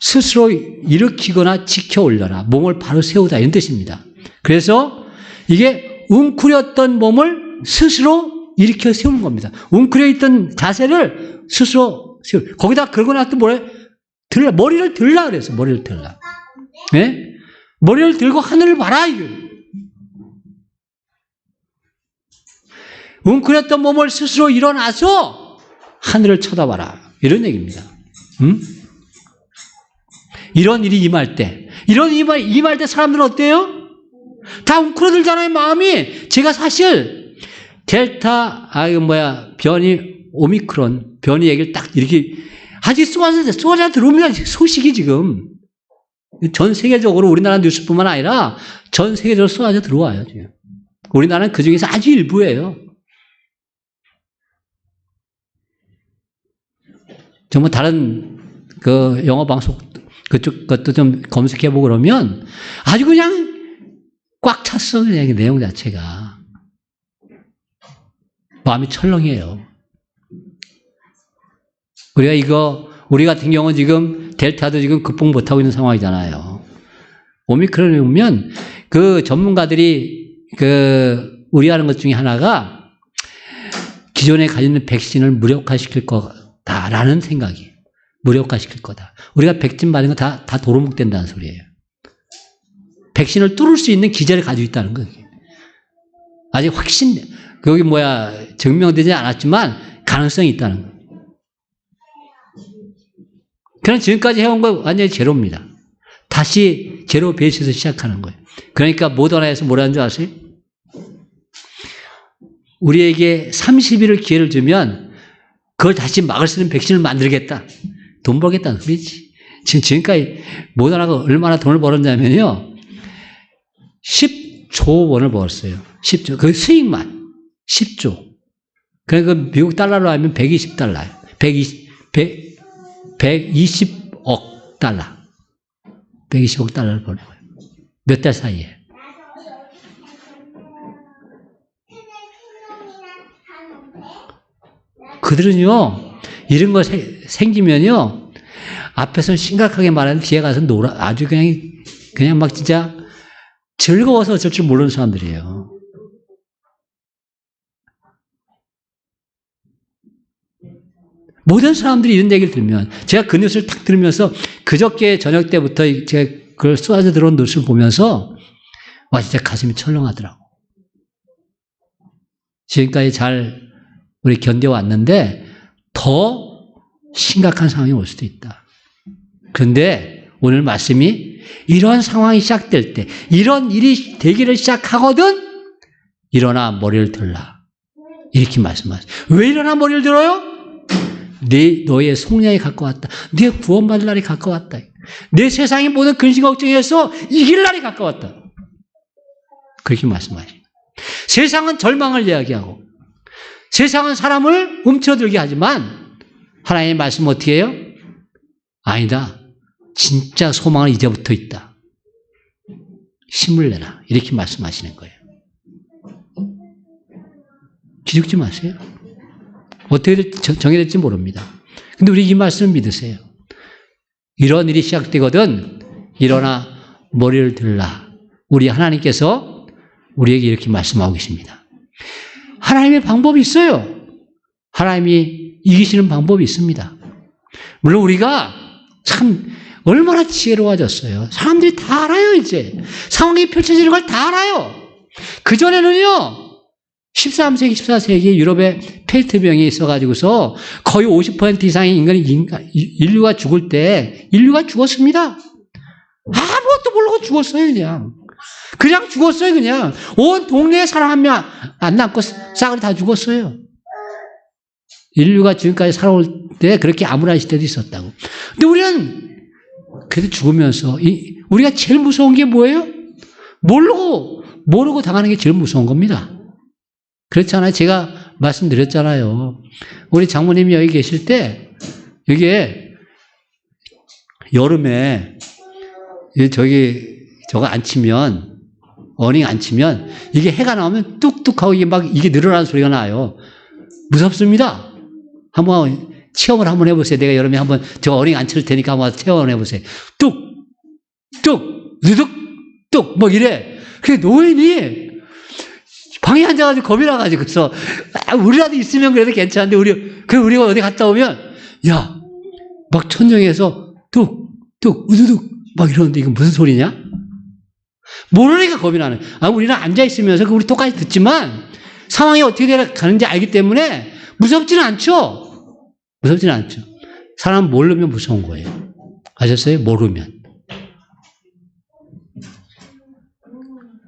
스스로 일으키거나 지켜 올려라. 몸을 바로 세우다 이런 뜻입니다. 그래서 이게 웅크렸던 몸을 스스로 일으켜 세우는 겁니다. 웅크려 있던 자세를 스스로 세우. 거기다 그러고 나서 뭐래? 들라. 머리를 들라 그래서 머리를 들라. 네? 머리를 들고 하늘을 봐라. 웅크렸던 몸을 스스로 일어나서 하늘을 쳐다봐라. 이런 얘기입니다. 이런 일이 임할 때 사람들은 어때요? 다 웅크러들잖아요, 마음이. 제가 사실 오미크론 변이 얘기를 딱 이렇게 아직 쏟아져 들어옵니다. 소식이 지금 전 세계적으로 우리나라 뉴스뿐만 아니라 전 세계적으로 쏟아져 들어와요. 지금. 우리나라는 그 중에서 아주 일부예요. 정말 다른 영어 방송 그쪽 것도 좀 검색해보고 그러면 아주 그냥 꽉 찼어, 그냥 내용 자체가. 마음이 철렁해요. 우리 같은 경우는 지금 델타도 지금 극복 못하고 있는 상황이잖아요. 오미크론이 오면 그 전문가들이 우려하는 것 중에 하나가 기존에 가지고 있는 백신을 무력화시킬 거다라는 생각이. 무력화시킬 거다. 우리가 백신 맞은 거 다 도루묵된다는 소리예요. 백신을 뚫을 수 있는 기제를 가지고 있다는 거예요. 아직 증명되지 않았지만 가능성이 있다는 거예요. 그냥 지금까지 해온 거 완전히 제로입니다. 다시 제로 베이스에서 시작하는 거예요. 그러니까 모더나에서 뭐라는 줄 아세요? 우리에게 30일을 기회를 주면 그걸 다시 막을 수 있는 백신을 만들겠다. 돈 벌겠다는 소리지. 지금까지 모더나가 얼마나 돈을 벌었냐면요. 10조 원을 벌었어요. 10조. 그 수익만. 10조. 그러니까 미국 달러로 하면 120달러예요. 120억 달러. 120억 달러를 버는 거예요. 몇 달 사이에. 그들은요, 이런 거 생기면요, 앞에서는 심각하게 말하는 뒤에 가서 아주 그냥 막 진짜 즐거워서 어쩔 줄 모르는 사람들이에요. 모든 사람들이 이런 얘기를 들으면, 제가 그 뉴스를 딱 들으면서 그저께 저녁 때부터 제가 그걸 쏟아져 들어온 뉴스를 보면서 와, 진짜 가슴이 철렁하더라고. 지금까지 잘 우리 견뎌왔는데 더 심각한 상황이 올 수도 있다. 그런데 오늘 말씀이 이런 상황이 시작될 때, 이런 일이 되기를 시작하거든 일어나 머리를 들라. 이렇게 말씀하세요. 왜 일어나 머리를 들어요? 너의 속량이 가까웠다. 네 구원받을 날이 가까웠다. 내 세상의 모든 근심 걱정에서 이길 날이 가까웠다. 그렇게 말씀하십니다. 세상은 절망을 이야기하고 세상은 사람을 움츠러들게 하지만 하나님의 말씀은 어떻게 해요? 아니다. 진짜 소망은 이제부터 있다. 힘을 내라. 이렇게 말씀하시는 거예요. 기죽지 마세요. 어떻게 정해질지 모릅니다. 근데 우리 이 말씀을 믿으세요. 이런 일이 시작되거든 일어나 머리를 들라. 우리 하나님께서 우리에게 이렇게 말씀하고 계십니다. 하나님의 방법이 있어요. 하나님이 이기시는 방법이 있습니다. 물론 우리가 참 얼마나 지혜로워졌어요. 사람들이 다 알아요, 이제. 상황이 펼쳐지는 걸 다 알아요. 그전에는요, 13세기, 14세기 유럽에 페스트병이 있어가지고서 거의 50% 이상의 인류가 죽을 때 인류가 죽었습니다. 아무것도 모르고 죽었어요, 그냥. 그냥 죽었어요, 그냥. 온 동네에 사람 한 명 안 남고 싸그리 다 죽었어요. 인류가 지금까지 살아올 때 그렇게 암울한 시대도 있었다고. 근데 우리는 그래도 죽으면서 우리가 제일 무서운 게 뭐예요? 모르고 당하는 게 제일 무서운 겁니다. 그렇잖아요. 제가 말씀드렸잖아요. 우리 장모님이 여기 계실 때 이게 여름에 저거 안 치면 어닝 안 치면 이게 해가 나오면 뚝뚝하고 이게 늘어나는 소리가 나요. 무섭습니다. 한번 체험을 한번 해보세요. 내가 여름에 한번 저 어닝 안 칠 테니까 한번 체험을 해보세요. 뚝, 뚝, 누득, 뚝, 막 이래. 그 노인이 방에 앉아가지고 겁이 나가지고, 그래서, 우리라도 있으면 그래도 괜찮은데, 우리가 어디 갔다 오면, 야, 막 천정에서 뚝, 뚝, 우두둑, 막 이러는데 이거 무슨 소리냐? 모르니까 겁이 나는. 우리는 앉아있으면서 우리 똑같이 듣지만, 상황이 어떻게 가는지 알기 때문에 무섭지는 않죠? 무섭지는 않죠. 사람 모르면 무서운 거예요. 아셨어요? 모르면.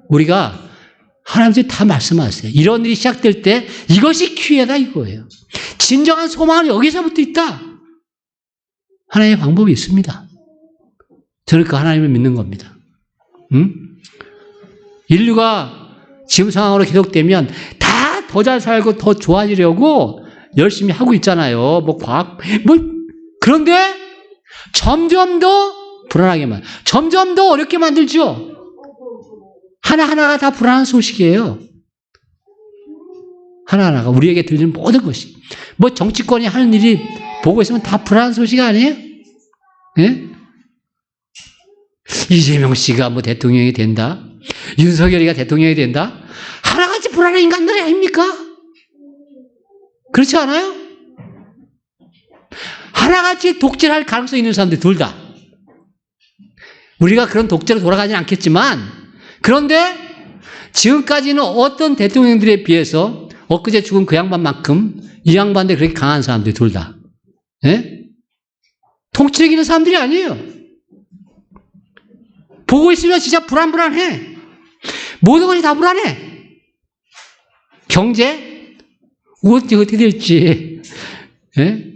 우리가 하나님께서 다 말씀하세요. 이런 일이 시작될 때 이것이 기회다 이거예요. 진정한 소망은 여기서부터 있다. 하나님의 방법이 있습니다. 저는 그 하나님을 믿는 겁니다. 인류가 지금 상황으로 계속되면 다 더 잘 살고 더 좋아지려고 열심히 하고 있잖아요. 그런데 점점 더 불안하게만, 점점 더 어렵게 만들죠. 하나하나가 다 불안한 소식이에요. 하나하나가 우리에게 들리는 모든 것이. 정치권이 하는 일이 보고 있으면 다 불안한 소식 아니에요? 예? 이재명 씨가 대통령이 된다? 윤석열이가 대통령이 된다? 하나같이 불안한 인간들이 아닙니까? 그렇지 않아요? 하나같이 독재할 가능성이 있는 사람들 둘 다. 우리가 그런 독재로 돌아가지는 않겠지만 그런데 지금까지는 어떤 대통령들에 비해서 엊그제 죽은 그 양반만큼 이 양반들 그렇게 강한 사람들 둘 다. 예? 통치력 있는 사람들이 아니에요. 보고 있으면 진짜 불안해. 모든 것이 다 불안해. 경제? 어떻게 될지. 예?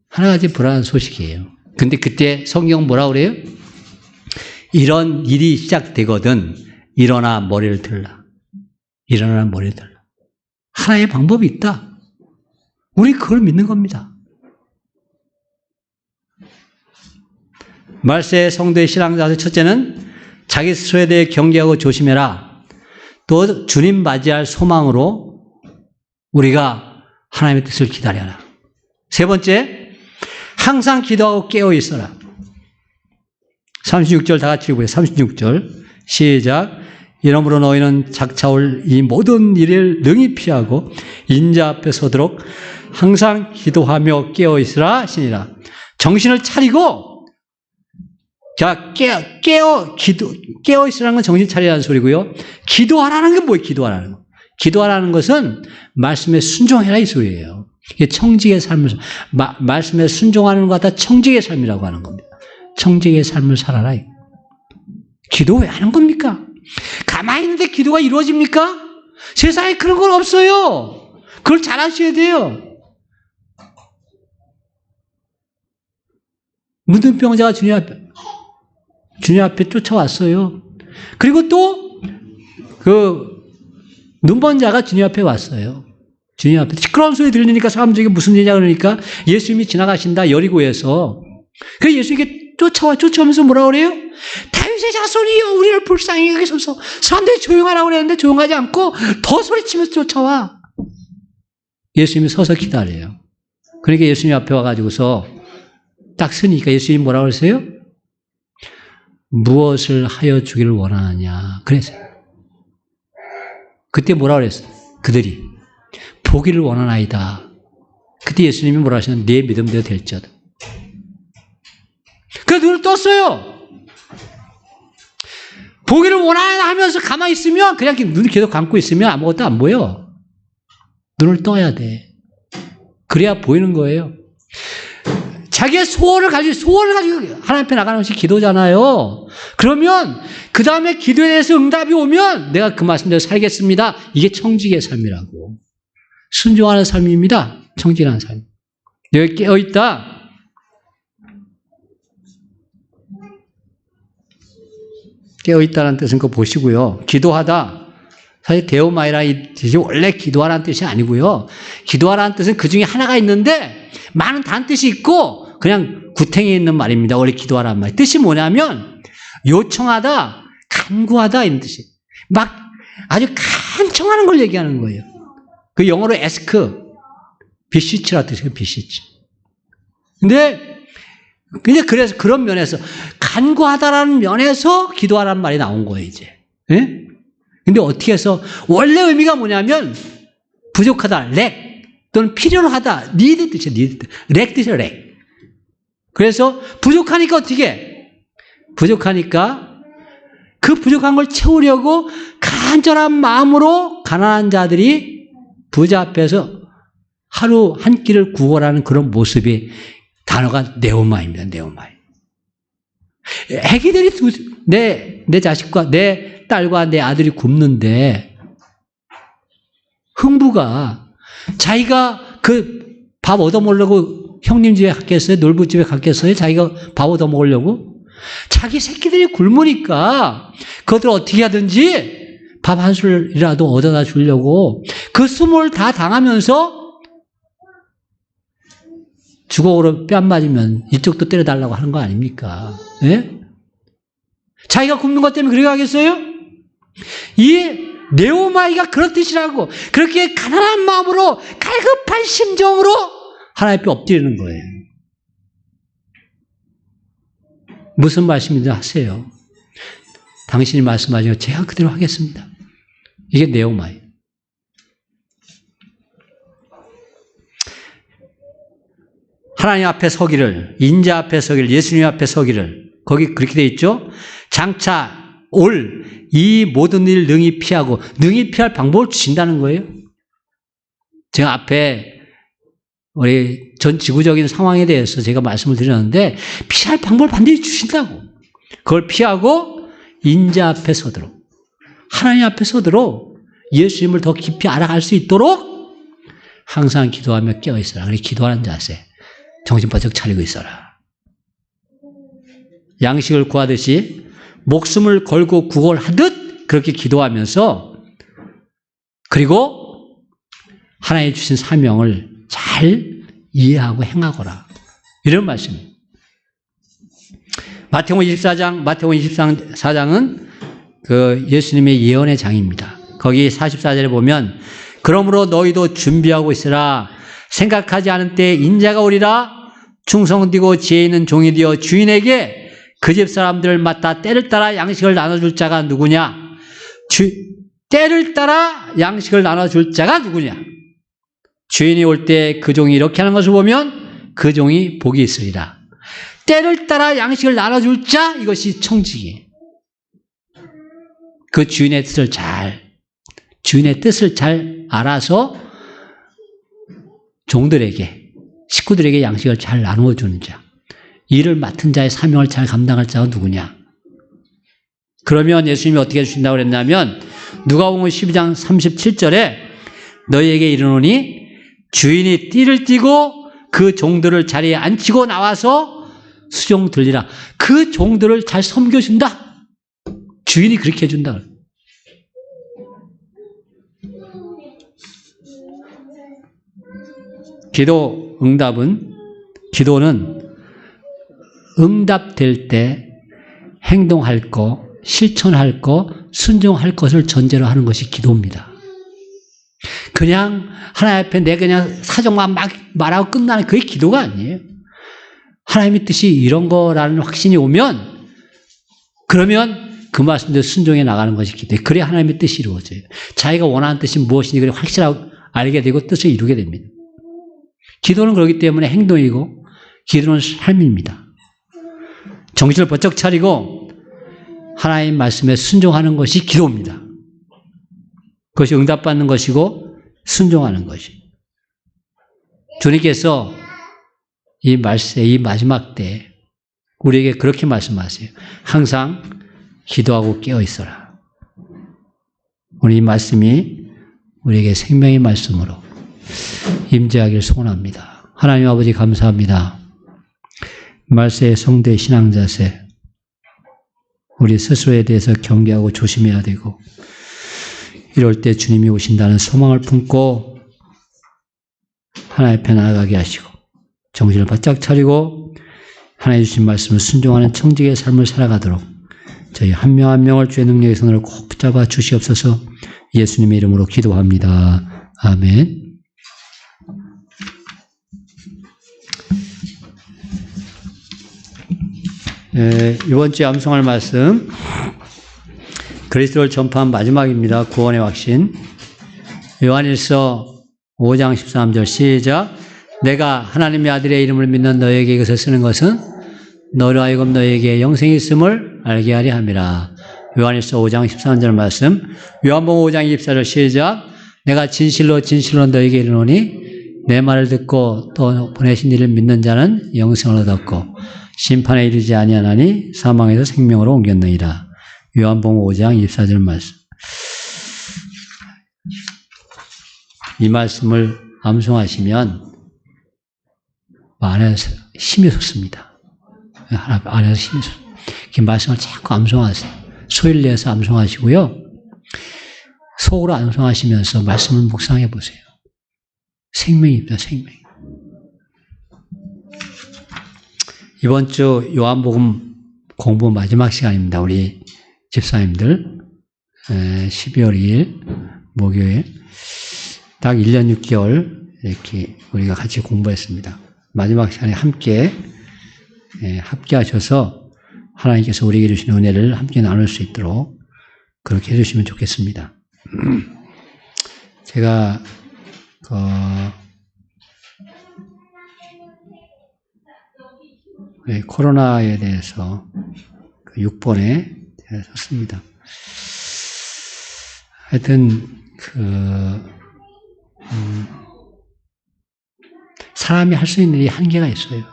하나같이 불안한 소식이에요. 근데 그때 성경은 뭐라고 그래요? 이런 일이 시작되거든 일어나 머리를 들라. 일어나 머리를 들라. 하나의 방법이 있다. 우리 그걸 믿는 겁니다. 말세 성도의 신앙자세 첫째는 자기 스스로에 대해 경계하고 조심해라. 또 주님 맞이할 소망으로 우리가 하나님의 뜻을 기다려라. 세 번째, 항상 기도하고 깨어 있어라. 36절 다 같이 읽어요. 36절 시작. 이러므로 너희는 작차올 이 모든 일을 능히 피하고 인자 앞에 서도록 항상 기도하며 깨어 있으라 하시니라. 정신을 차리고 자, 깨어 있으라는 건 정신 차리라는 소리고요. 기도하라는 게 뭐예요, 기도하라는 거? 기도하라는 것은 말씀에 순종해라 이 소리예요. 이게 청직의 삶을, 말씀에 순종하는 것 같아 청직의 삶이라고 하는 겁니다. 청직의 삶을 살아라. 기도 왜 하는 겁니까? 가만히 있는데 기도가 이루어집니까? 세상에 그런 건 없어요. 그걸 잘 아셔야 돼요. 문둥병자가 주님 앞에 쫓아왔어요. 그리고 또 눈먼 자가 주님 앞에 왔어요. 주님 앞에 시끄러운 소리 들리니까 사람들이 무슨 일이냐 그러니까 예수님이 지나가신다 여리고에서. 그래서 예수님께 쫓아오면서 뭐라 그래요? 다윗의 자손이여 우리를 불쌍히 여기소서. 사람들이 조용하라고 그랬는데 조용하지 않고 더 소리치면서 쫓아와. 예수님이 서서 기다려요. 그러니까 예수님 앞에 와가지고서 딱 서니까 예수님이 뭐라고 그랬어요? 무엇을 하여 주기를 원하느냐 그랬어요. 그때 뭐라고 그랬어요? 그들이 보기를 원하나이다. 그때 예수님이 뭐라 하셨냐면 네 믿음대로 될지어다. 그래서 눈을 떴어요. 보기를 원하나 하면서 가만히 있으면 그냥 눈을 계속 감고 있으면 아무것도 안 보여. 눈을 떠야 돼. 그래야 보이는 거예요. 자기의 소원을 가지고 하나님 앞에 나가는 것이 기도잖아요. 그러면 그 다음에 기도에 대해서 응답이 오면 내가 그 말씀대로 살겠습니다. 이게 청직의 삶이라고. 순종하는 삶입니다. 청직한 삶. 여기 깨어있다. 깨어있다는 뜻은 그거 보시고요. 기도하다. 사실 데오마이라는 뜻이 원래 기도하라는 뜻이 아니고요. 기도하라는 뜻은 그 중에 하나가 있는데 많은 다른 뜻이 있고 그냥 구탱이 있는 말입니다. 원래 기도하라는 말. 뜻이 뭐냐면 요청하다, 간구하다 이런 뜻이. 막 아주 간청하는 걸 얘기하는 거예요. 그 영어로 ask, 비시치라 뜻이에요. 비시치. 근데 그래서 그런 면에서 간구하다라는 면에서 기도하라는 말이 나온 거예요, 이제. 예? 근데 어떻게 해서 원래 의미가 뭐냐면 부족하다, 렉 또는 필요로 하다, need 뜻이에요, need. 렉 뜻이에요, 렉. 그래서 부족하니까 어떻게 해? 부족하니까 그 부족한 걸 채우려고 간절한 마음으로 가난한 자들이 부자 앞에서 하루 한 끼를 구걸하는 그런 모습이 단어가 네오마입니다. 네오마이. 애기들이 내 자식과 내 딸과 내 아들이 굶는데 흥부가 자기가 그 밥 얻어먹으려고 형님 집에 갔겠어요? 놀부 집에 갔겠어요? 자기가 밥 얻어먹으려고? 자기 새끼들이 굶으니까 그것들 어떻게 하든지 밥 한 술이라도 얻어다 주려고 그 수모를 다 당하면서 주걱으로 뺨 맞으면 이쪽도 때려달라고 하는 거 아닙니까? 예? 자기가 굶는 것 때문에 그렇게 하겠어요? 이 네오마이가 그런 뜻이라고. 그렇게 가난한 마음으로 갈급한 심정으로 하나님 앞에 엎드리는 거예요. 무슨 말씀인지 하세요. 당신이 말씀하시면 제가 그대로 하겠습니다. 이게 네오마이. 하나님 앞에 서기를, 인자 앞에 서기를, 예수님 앞에 서기를, 거기 그렇게 돼 있죠? 장차 올 이 모든 일 능히 피하고, 능히 피할 방법을 주신다는 거예요. 제가 앞에 우리 전 지구적인 상황에 대해서 제가 말씀을 드렸는데, 피할 방법을 반드시 주신다고. 그걸 피하고 인자 앞에 서도록, 하나님 앞에 서도록 예수님을 더 깊이 알아갈 수 있도록 항상 기도하며 깨어있어라. 그래, 기도하는 자세. 정신 바짝 차리고 있어라. 양식을 구하듯이 목숨을 걸고 구걸하듯 그렇게 기도하면서 그리고 하나님 주신 사명을 잘 이해하고 행하거라. 이런 말씀입니다. 마태복음 24장은 그 예수님의 예언의 장입니다. 거기 44절에 보면 그러므로 너희도 준비하고 있으라. 생각하지 않은 때에 인자가 오리라. 충성되고 지혜 있는 종이 되어 주인에게 그 집 사람들을 맡아 때를 따라 양식을 나눠줄 자가 누구냐? 때를 따라 양식을 나눠줄 자가 누구냐? 주인이 올 때 그 종이 이렇게 하는 것을 보면 그 종이 복이 있으리라. 때를 따라 양식을 나눠줄 자, 이것이 청지기예요. 그 주인의 뜻을 잘 알아서 종들에게, 식구들에게 양식을 잘 나누어 주는 자. 일을 맡은 자의 사명을 잘 감당할 자가 누구냐? 그러면 예수님이 어떻게 해주신다고 그랬냐면, 누가복음 12장 37절에 너희에게 이르노니 주인이 띠를 띠고 그 종들을 자리에 앉히고 나와서 수종 들리라. 그 종들을 잘 섬겨준다. 주인이 그렇게 해준다. 기도는 응답될 때 행동할 거, 실천할 거, 순종할 것을 전제로 하는 것이 기도입니다. 그냥 하나님 앞에 내 그냥 사정만 막 말하고 끝나는 그게 기도가 아니에요. 하나님의 뜻이 이런 거라는 확신이 오면, 그러면 그 말씀대로 순종해 나가는 것이 기도예요. 그래야 하나님의 뜻이 이루어져요. 자기가 원하는 뜻이 무엇인지 그래 확실하게 알게 되고 뜻을 이루게 됩니다. 기도는 그렇기 때문에 행동이고, 기도는 삶입니다. 정신을 번쩍 차리고 하나님 말씀에 순종하는 것이 기도입니다. 그것이 응답받는 것이고 순종하는 것이. 주님께서 이 마지막 때 우리에게 그렇게 말씀하세요. 항상 기도하고 깨어 있어라. 오늘 이 말씀이 우리에게 생명의 말씀으로 임재하기를 소원합니다. 하나님 아버지 감사합니다. 말세의 성도의 신앙자세, 우리 스스로에 대해서 경계하고 조심해야 되고, 이럴 때 주님이 오신다는 소망을 품고 하나님 앞에 나아가게 하시고, 정신을 바짝 차리고 하나님 주신 말씀을 순종하는 청지기의 삶을 살아가도록 저희 한 명 한 명을 주의 능력의 손으로 꼭 붙잡아 주시옵소서. 예수님의 이름으로 기도합니다. 아멘. 이번 주에 암송할 말씀, 그리스도를 전파한 마지막입니다. 구원의 확신. 요한일서 5장 13절 시작. 내가 하나님의 아들의 이름을 믿는 너에게 이것을 쓰는 것은 너로 하여금 너에게 영생이 있음을 알게 하려 함이라. 요한일서 5장 13절 말씀. 요한복음 5장 24절 시작. 내가 진실로 너에게 이르노니 내 말을 듣고 또 보내신 이를 믿는 자는 영생을 얻었고 심판에 이르지 아니하나니 사망에서 생명으로 옮겼느니라. 요한복음 5장 24절 말씀. 이 말씀을 암송하시면 안에서 힘이 솟습니다. 안에서 힘이 솟습니다. 이 말씀을 자꾸 암송하세요. 소리를 내서 암송하시고요. 속으로 암송하시면서 말씀을 묵상해 보세요. 생명입니다. 생명. 이번 주 요한복음 공부 마지막 시간입니다. 우리 집사님들 12월 2일 목요일 딱 1년 6개월 이렇게 우리가 같이 공부했습니다. 마지막 시간에 함께 하셔서 하나님께서 우리에게 주신 은혜를 함께 나눌 수 있도록 그렇게 해주시면 좋겠습니다. 제가 코로나에 대해서 6번에 썼습니다. 하여튼 사람이 할 수 있는 일이 한계가 있어요.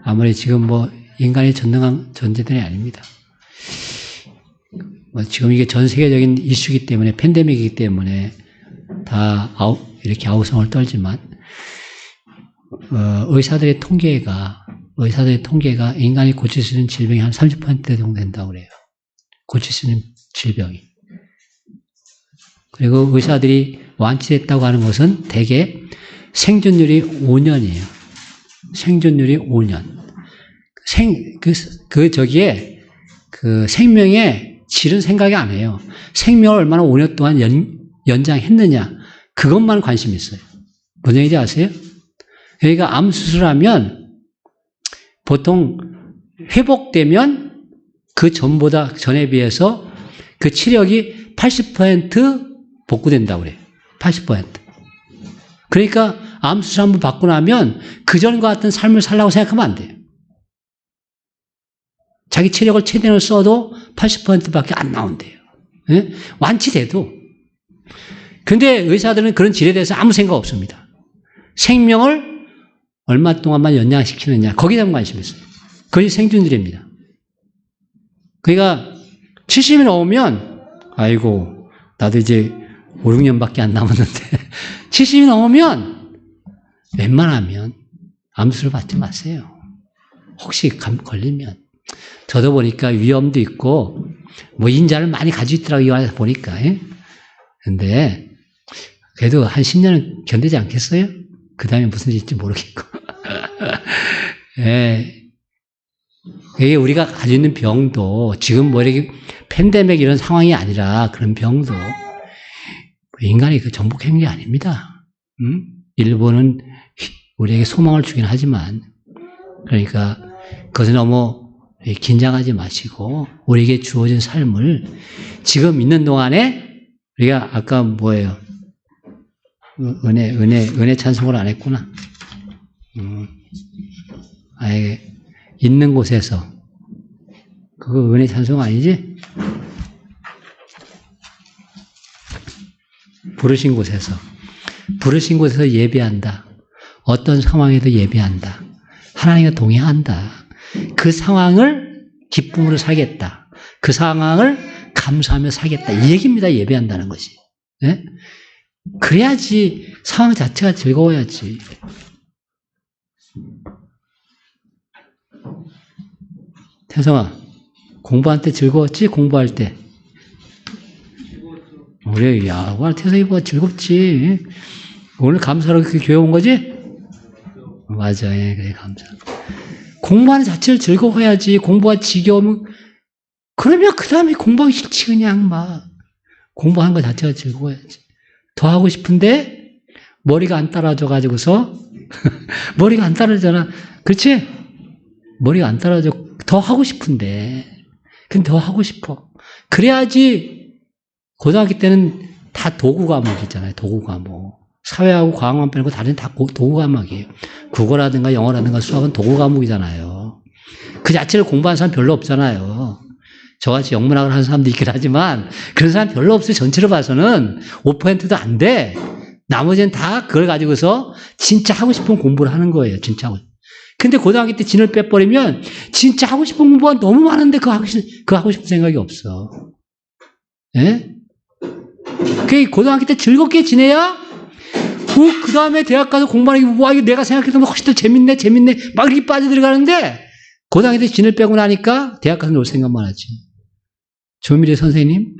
아무리 지금 인간이 전능한 존재들이 아닙니다. 지금 이게 전 세계적인 이슈이기 때문에, 팬데믹이기 때문에 다 이렇게 아우성을 떨지만, 의사들의 통계가 인간이 고칠 수 있는 질병이 한 30% 정도 된다고 그래요. 고칠 수 있는 질병이. 그리고 의사들이 완치됐다고 하는 것은 대개 생존율이 5년이에요. 생존율이 5년. 생명의 질은 생각이 안 해요. 생명을 얼마나 5년 동안 연장했느냐. 그것만 관심이 있어요. 무슨 얘기인지 아세요? 그러니까 암 수술하면 보통 회복되면 그 전에 비해서 그 치력이 80% 복구된다고 그래요. 80%. 그러니까 암 수술 한번 받고 나면 그전과 같은 삶을 살라고 생각하면 안 돼요. 자기 체력을 최대한으로 써도 80%밖에 안 나온대요. 예? 완치돼도. 근데 의사들은 그런 질에 대해서 아무 생각 없습니다. 생명을 얼마 동안만 연장시키느냐, 거기에 관심이 있어요. 그것이 생존율입니다. 그러니까 70이 넘으면 아이고 나도 이제 5, 6년밖에 안 남았는데 70이 넘으면 웬만하면 암수술 받지 마세요. 혹시 걸리면. 저도 보니까 위험도 있고 뭐 인자를 많이 가지고 있더라고요. 이 안에서 보니까. 예? 근데 그래도 한 10년은 견디지 않겠어요? 그 다음에 무슨 일인지 모르겠고. 예. 이게 우리가 가지고 있는 병도 지금 뭐 이렇게 팬데믹 이런 상황이 아니라 그런 병도 인간이 그 정복 행위 아닙니다. 일부는 우리에게 소망을 주긴 하지만 그러니까 그것은 너무 긴장하지 마시고 우리에게 주어진 삶을 지금 있는 동안에 우리가 아까 뭐예요? 은혜 찬송을 안 했구나. 아예 있는 곳에서 그거 은혜 찬송 아니지? 부르신 곳에서 예배한다. 어떤 상황에도 예배한다. 하나님과 동행한다. 그 상황을 기쁨으로 살겠다. 그 상황을 감사하며 살겠다. 이 얘기입니다. 예배한다는 것이. 네? 그래야지 상황 자체가 즐거워야지. 태성아, 공부할 때 즐거웠지? 공부할 때. 그래, 야, 오늘 태성이 뭐 즐겁지. 오늘 감사로 그 교회 온 거지? 맞아, 예, 그래, 감사. 공부하는 자체를 즐거워해야지. 공부가 지겨우면, 그러면 그 다음에 공부하기 싫지, 그냥 막. 공부하는 것 자체가 즐거워야지. 더 하고 싶은데, 머리가 안 따라줘가지고서, 머리가 안 따라주잖아. 그렇지? 머리가 안 따라줘. 더 하고 싶은데. 근데 더 하고 싶어. 그래야지, 고등학교 때는 다 도구 과목이잖아요. 도구 과목. 사회하고 과학만 빼고 다른 다 도구 과목이에요. 국어라든가 영어라든가 수학은 도구 과목이잖아요. 그 자체를 공부하는 사람 별로 없잖아요. 저같이 영문학을 하는 사람도 있긴 하지만 그런 사람 별로 없어요. 전체로 봐서는 5%도 안 돼. 나머지는 다 그걸 가지고서 진짜 하고 싶은 공부를 하는 거예요. 진짜 하고. 근데 고등학교 때 진을 빼버리면 진짜 하고 싶은 공부가 너무 많은데 그거 하고 싶은 생각이 없어. 예? 그 고등학교 때 즐겁게 지내야 그 다음에 대학 가서 공부하는 게, 와, 이거 내가 생각했던 훨씬 더 재밌네. 막 이렇게 빠져들어가는데, 고등학교 때 진을 빼고 나니까 대학 가서 놀 생각만 하지. 조미래 선생님?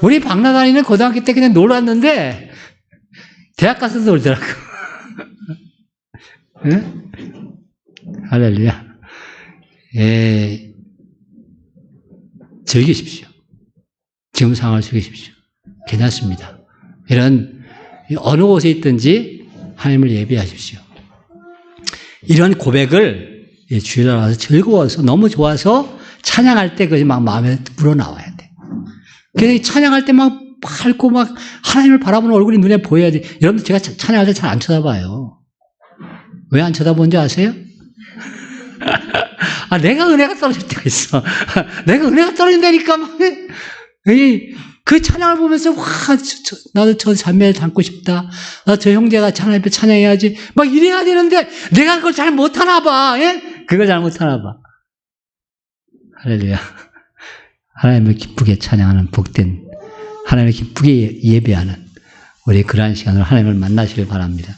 우리 박나다니는 고등학교 때 그냥 놀았는데, 대학 가서 놀더라고. 응? 할렐루야. 예, 즐기십시오. 지금 상황을 즐기십시오. 괜찮습니다. 이런 어느 곳에 있든지 하나님을 예배하십시오. 이런 고백을 주일날 와서 즐거워서 너무 좋아서 찬양할 때 그것이 막 마음에 우러나와야 돼. 그래서 찬양할 때 막 밝고 막 하나님을 바라보는 얼굴이 눈에 보여야 돼. 여러분들 제가 찬양할 때 잘 안 쳐다봐요. 왜 안 쳐다보는지 아세요? 아, 내가 은혜가 떨어질 때가 있어. 내가 은혜가 떨어진다니까 막. 그 찬양을 보면서 와, 나도 저 자매를 닮고 싶다. 저 형제가 하나님 앞에 찬양해야지. 막 이래야 되는데 내가 그걸 잘 못하나 봐. 예? 그걸 잘 못하나 봐. 할렐루야. 하나님을 기쁘게 찬양하는 복된, 하나님을 기쁘게 예배하는 우리 그러한 시간으로 하나님을 만나시길 바랍니다.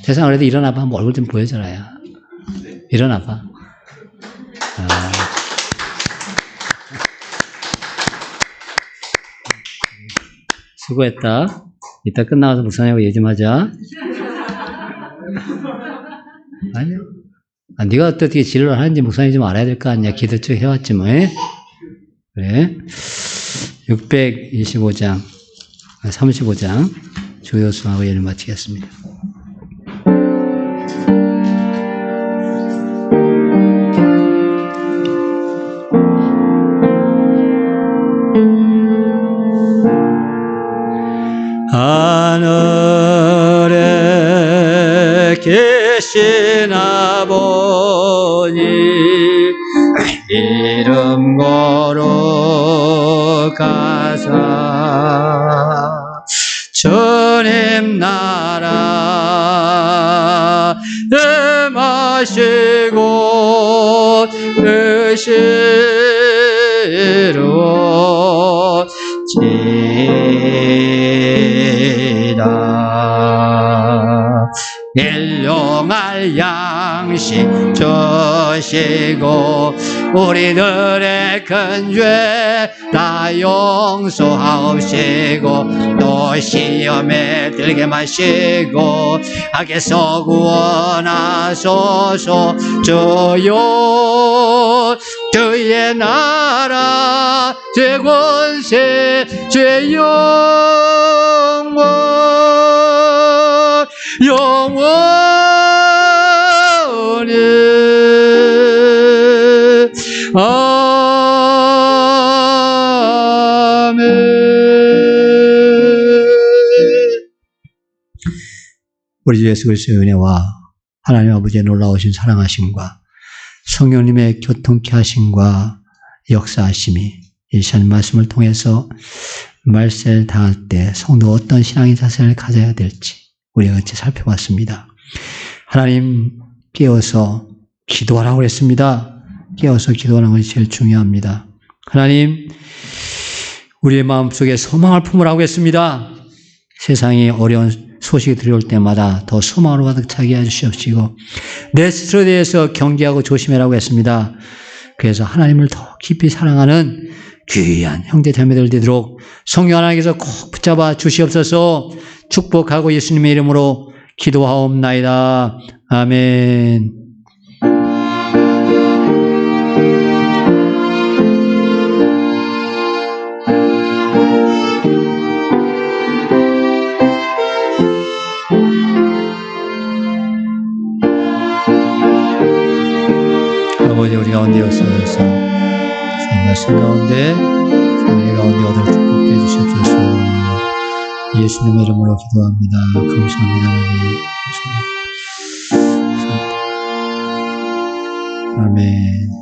세상 그래도 일어나봐. 한번 얼굴 좀 보여줘라야. 일어나봐. 수고했다. 이따 끝나가서 목사님하고 얘기 좀 하자. 아니야. 네가 어떻게 진료를 하는지 목사님이 좀 알아야 될 거 아니야. 기도 쭉 해왔지 뭐. 그래. 625장, 35장 주요수하고 예를 마치겠습니다. 지금 걸어가사 주님 나라 마시고 의시로 지다 일용할 양식 주시고 우리들의 큰 죄 다 용서하옵시고 또 시험에 들게 마시고 악에서 구원하소서. 주여 주의 나라 죄 권세 죄 영원 영원히 아멘. 우리 주 예수 그리스도의 은혜와 하나님 아버지의 놀라우신 사랑하심과 성령님의 교통케 하심과 역사하심이 이 시간 말씀을 통해서 말세를 당할 때 성도 어떤 신앙의 자세를 가져야 될지 우리가 같이 살펴봤습니다. 하나님 깨어서 기도하라고 했습니다. 깨어서 기도하는 것이 제일 중요합니다. 하나님 우리의 마음속에 소망을 품으라고 했습니다. 세상이 어려운 소식이 들어올 때마다 더 소망으로 가득 차게 해주시옵시고 내 스스로에 대해서 경계하고 조심하라고 했습니다. 그래서 하나님을 더 깊이 사랑하는 귀한 형제 자매들 되도록 성령 하나님께서 꼭 붙잡아 주시옵소서. 축복하고 예수님의 이름으로 기도하옵나이다. 아멘. 아버지 우리 가운데 역사하셔서 주님 말씀 가운데 우리 가운데 얻을 축복해 주시옵소서. 예수님의 이름으로 기도합니다. 감사합니다. 하나님. 아멘.